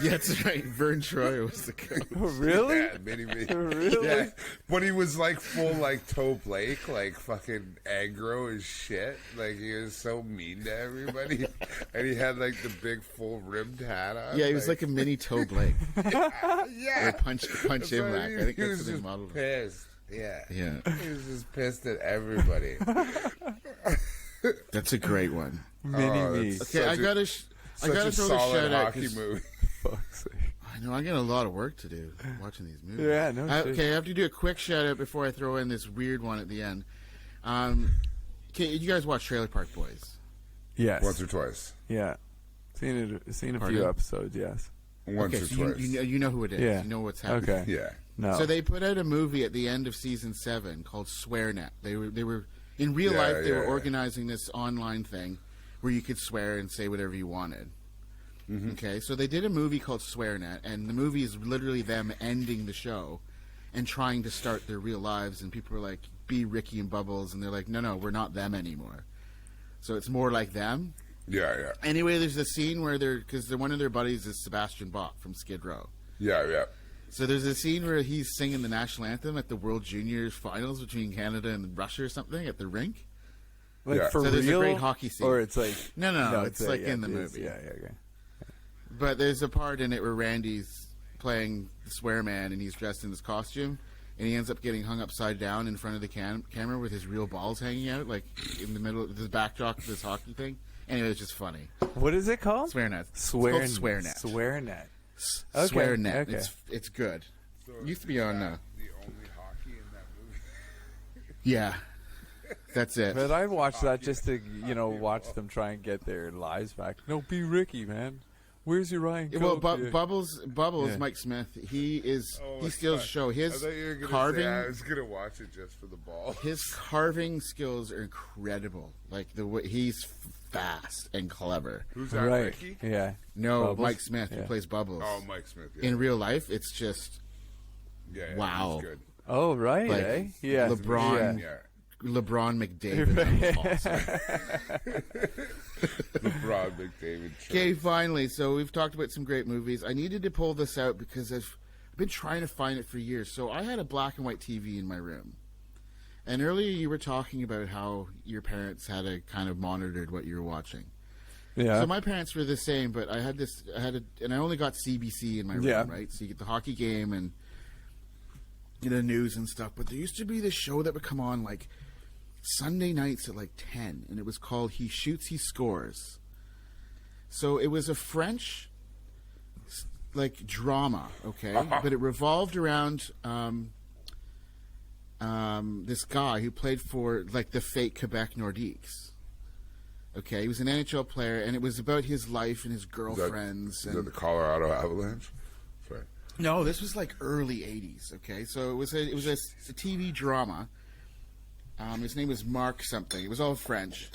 Yeah, that's right. Vern Troyer was the coach. Oh, really? Yeah, Mini Me. Really? Yeah. But he was like full like Toe Blake, like fucking aggro as shit. Like he was so mean to everybody. And he had like the big full rimmed hat on. Yeah, he was like a mini Toe Blake. yeah. Or punch him back. I think he that's was what they just modeled. pissed. Yeah. Yeah, He was just pissed at everybody. that's a great one. Mini me. that's Okay, I such a- gotta Such throw a this solid shout out. hockey 'Cause movie. Fuck's sake. I know I got a lot of work to do watching these movies. Yeah, no shit. Okay, I have to do a quick shout out before I throw in this weird one at the end. Okay, you guys watch Trailer Park Boys? Yes. Once or twice. Yeah. Seen a Pardon? few episodes. Yes. Once Okay, or so twice. you know who it is. Yeah. You know what's happening. Okay. Yeah. No. So they put out a movie at the end of season 7 called SwearNet. They were in real Yeah, life. They yeah, were yeah. organizing this online thing where you could swear and say whatever you wanted. Mm-hmm. Okay, so they did a movie called SwearNet, and the movie is literally them ending the show and trying to start their real lives. And people were like, "Be Ricky and Bubbles," and they're like, "No, we're not them anymore." So it's more like them. Yeah, yeah. Anyway, there's a scene where because one of their buddies is Sebastian Bach from Skid Row. Yeah, yeah. So there's a scene where he's singing the national anthem at the World Juniors finals between Canada and Russia or something at the rink. Like Yeah. for So there's a real? great hockey scene. Or it's like No, it's like yeah, in the it is. movie. Yeah, okay. But there's a part in it where Randy's playing the swear man and he's dressed in this costume and he ends up getting hung upside down in front of the camera with his real balls hanging out, like in the middle of the backdrop of this hockey thing. Anyway, it's just funny. What is it called? SwearNet. Swear It's called SwearNet. SwearNet. Okay, SwearNet. okay. It's good. Used to be on. The only hockey in that movie. Yeah, that's it. But I watched that just to watch them try and get their lives back. No, be Ricky, man. Where's your Ryan? Well, Coke? Yeah. Bubbles, Yeah. Mike Smith. He Oh, steals the show. I His thought you were gonna carving, say I was gonna watch it just for the ball. his carving skills are incredible. Like the way he's fast and clever. Who's that, Right. Ricky? Yeah. No, Bubbles? Mike Smith. He Yeah. plays Bubbles. Oh, Mike Smith. Yeah, In real life, it's just yeah, wow. He's good. Oh, right. Like, eh? Yeah. LeBron. Yeah, LeBron McDavid. That was awesome. LeBron McDavid. Okay, finally. So we've talked about some great movies. I needed to pull this out because I've been trying to find it for years. So I had a black and white TV in my room. And earlier you were talking about how your parents had a kind of monitored what you were watching. Yeah. So my parents were the same, but and I only got CBC in my room, Yeah. right? So you get the hockey game and the news and stuff. But there used to be this show that would come on like Sunday nights at like 10, and it was called He Shoots, He Scores. So it was a French like drama, okay, but it revolved around this guy who played for like the fake Quebec Nordiques. Okay, he was an NHL player, and it was about his life and his girlfriends. Is that the Colorado Avalanche? Sorry. No, this was like early '80s. Okay, so it was a TV drama. His name was Mark something. It was all French,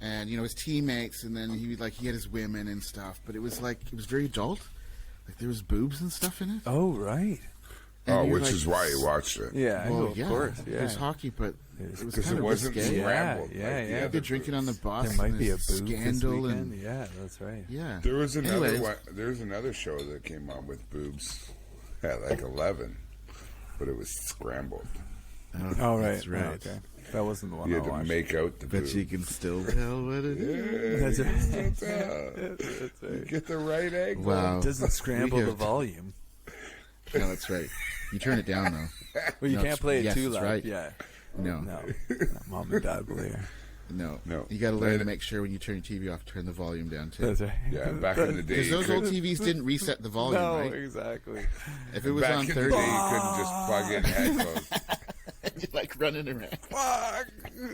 and his teammates, and then he had his women and stuff. But it was very adult. Like there was boobs and stuff in it. Oh, right. And which is why you watched it. Yeah, Well, of course. Yeah. There's hockey, but it was Because kind it of wasn't risque. scrambled. Yeah, like the yeah. other They're drinking on the boobs. bus. There might and be a there's boob scandal this weekend. and Yeah, that's right. yeah. There was another Anyways, one. There was another show that came on with boobs at like 11, but it was scrambled. Oh, right. That's right. Okay. That wasn't the one You I had to watched. make out the But boob. you can still tell what it is. That's right. That's right. Get the right angle. Wow. It doesn't scramble We the have- volume. No, that's right. You turn it down though. Well, you No, can't play it yes, too that's loud. right. Yeah. No, No. Mom and Dad will hear. no. No. You got to learn to make sure when you turn your TV off, turn the volume down too. That's right. Yeah, back in the day, Because you those old could- TVs didn't reset the volume, No, right? exactly. If it was back on in the 30, day, you couldn't just plug in headphones. you're like running around. Fuck!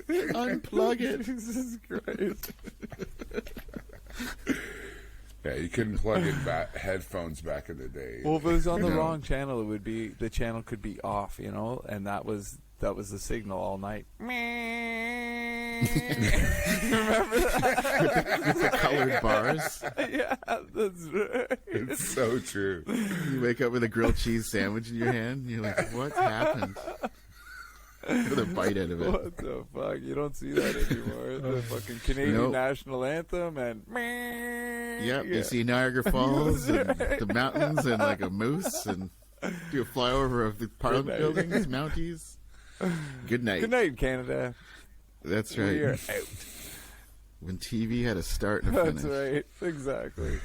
Unplug it. Jesus Christ. Yeah, you couldn't plug in headphones back in the day. Well, if it was on the No. wrong channel, the channel could be off, and that was the signal all night. With the colored bars. Yeah, that's right. It's so true. You wake up with a grilled cheese sandwich in your hand. And you're like, what happened? With a bite out of it. What the fuck? You don't see that anymore. The fucking Canadian Nope. national anthem and Yep, yeah. you see Niagara Falls and the mountains and like a moose and do a flyover of the Parliament Good night. buildings, Mounties. Good night. Good night, Canada. That's We are right. out. When TV had a start and a That's finish. right. Exactly.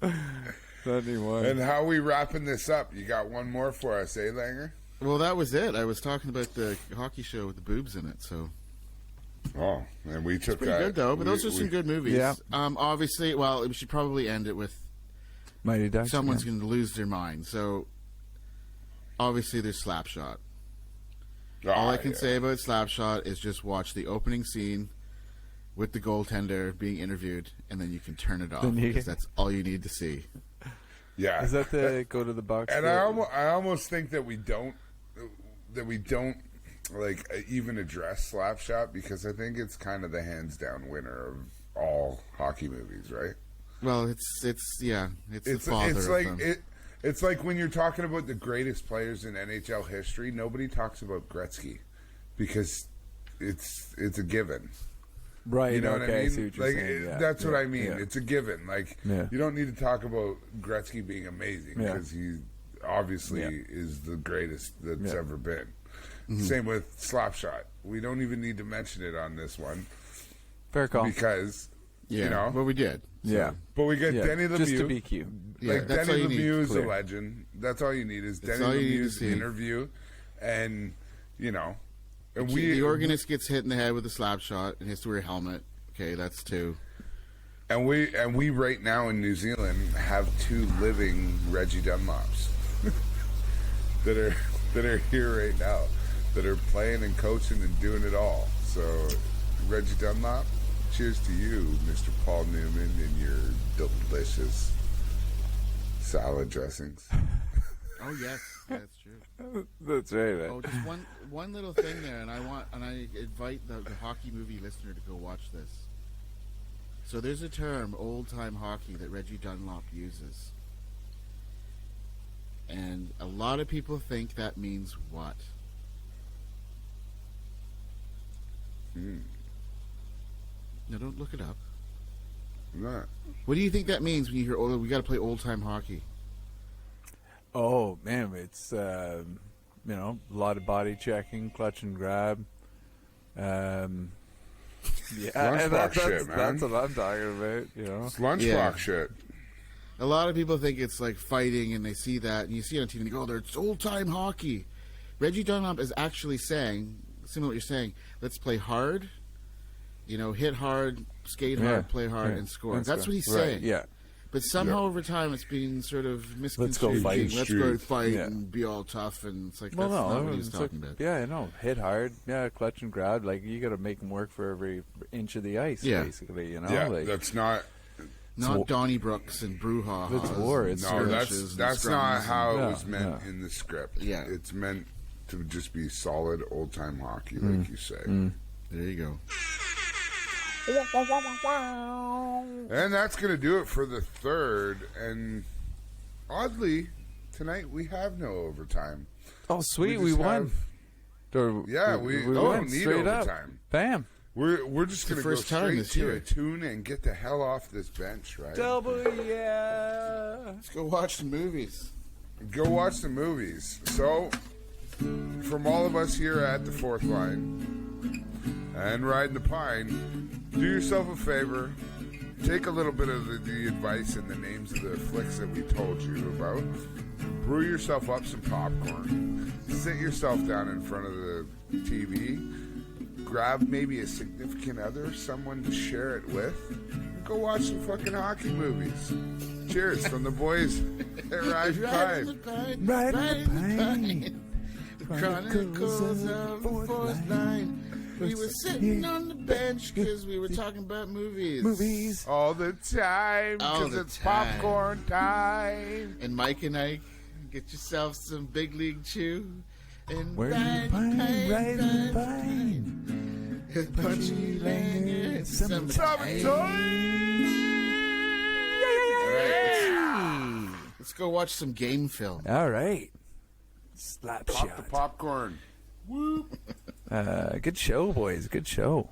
Not anymore. And how are we wrapping this up? You got one more for us, eh, Langer? Well, that was it. I was talking about the hockey show with the boobs in it, so Oh, and we took pretty that. good though. But those are some good movies. Yeah. Obviously, well, we should probably end it with Mighty Ducks. someone's again. going to lose their mind. So obviously, there's Slapshot. All I can say about Slapshot is just watch the opening scene with the goaltender being interviewed, and then you can turn it off Then you because can- that's all you need to see. Yeah. Is that the go to the Bucks? And I almost think that we don't like even address Slapshot because I think it's kind of the hands down winner of all hockey movies, right? Well, it's the father It's of like them. it's like when you're talking about the greatest players in NHL history, nobody talks about Gretzky because it's a given. Right. You know okay, what I mean? see what you're Like saying. Yeah, that's what yeah, I mean. yeah. It's a given. Like Yeah. you don't need to talk about Gretzky being amazing Yeah. because he obviously Yeah. is the greatest that's Yeah. ever been. Mm-hmm. Same with Slapshot. We don't even need to mention it on this one Fair call. because Yeah, know? well, we did. Yeah. but we got Yeah. Denny Just to Lemieux. be cute. Yeah, Like that's all Denny you need. Lemieux is a Clear. legend. That's all you need is That's Denny all you need to Lemieux's see. interview, and and The organist gets hit in the head with a slap shot and has to wear a helmet. Okay, that's two. And we right now in New Zealand have two living Reggie Dunlops that are here right now that are playing and coaching and doing it all. So Reggie Dunlop, cheers to you, Mr. Paul Newman, and your delicious salad dressings. Oh yes, that's true. That's right, man. Oh, just one little thing there, and I invite the hockey movie listener to go watch this. So there's a term, old time hockey, that Reggie Dunlop uses, and a lot of people think that means what? No, don't look it up. Not. What do you think that means when you hear, "Oh, we got to play old time hockey"? Oh man, it's a lot of body checking, clutch and grab. Yeah, Lunchbox that's shit, man. That's what I'm talking about. It's lunchbox Yeah. shit. A lot of people think it's like fighting, and they see that, and you see it on TV, and they go, "Oh, it's old time hockey." Reggie Dunlop is actually saying, similar to what you're saying, let's play hard, hit hard, skate hard, play hard, and score. That's what he's Right, saying. Yeah. But somehow over time, it's being sort of misconstrued. Let's go fight. Let's go fight Yeah. and be all tough, and it's like Well, that's no, not what he was it's talking like- about. Yeah, I know. Hit hard. Yeah, clutch and grab. Like you got to make them work for every inch of the ice, Yeah. basically. Yeah, like, that's not. Not Donnybrooks and brouhaha. It's war. It's No, that's not how it No, was meant no. in the script. Yeah. It's meant to just be solid old time hockey, like you say. There you go. And that's going to do it for the third. And oddly, tonight we have no overtime. Oh, sweet, we just won. Yeah, we don't won need straight overtime. Up. Bam. We're just going to go first time straight this to year. a tune and get the hell off this bench, right? Yeah. Let's go watch the movies. Go watch the movies. So, from all of us here at the Fourth Line and Riding the Pine, do yourself a favor. Take a little bit of the advice and the names of the flicks that we told you about. Brew yourself up some popcorn. Sit yourself down in front of the TV. Grab maybe a significant other, someone to share it with. And go watch some fucking hockey movies. Cheers from the boys at Riding the Pine. Riding the Pine. Chronicles of the Fourth Line. We were sitting on the bench because we were talking about movies. Movies. All the time, All because the it's time. popcorn time. And Mike and I, get yourself some Big League Chew. And Where ride, the pine, pine, riding ride, the pine. pine. Punchy lanyard, Summertime. All right, let's go watch some game film. All right. Slap Pop shot. the popcorn. Good show, boys. Good show.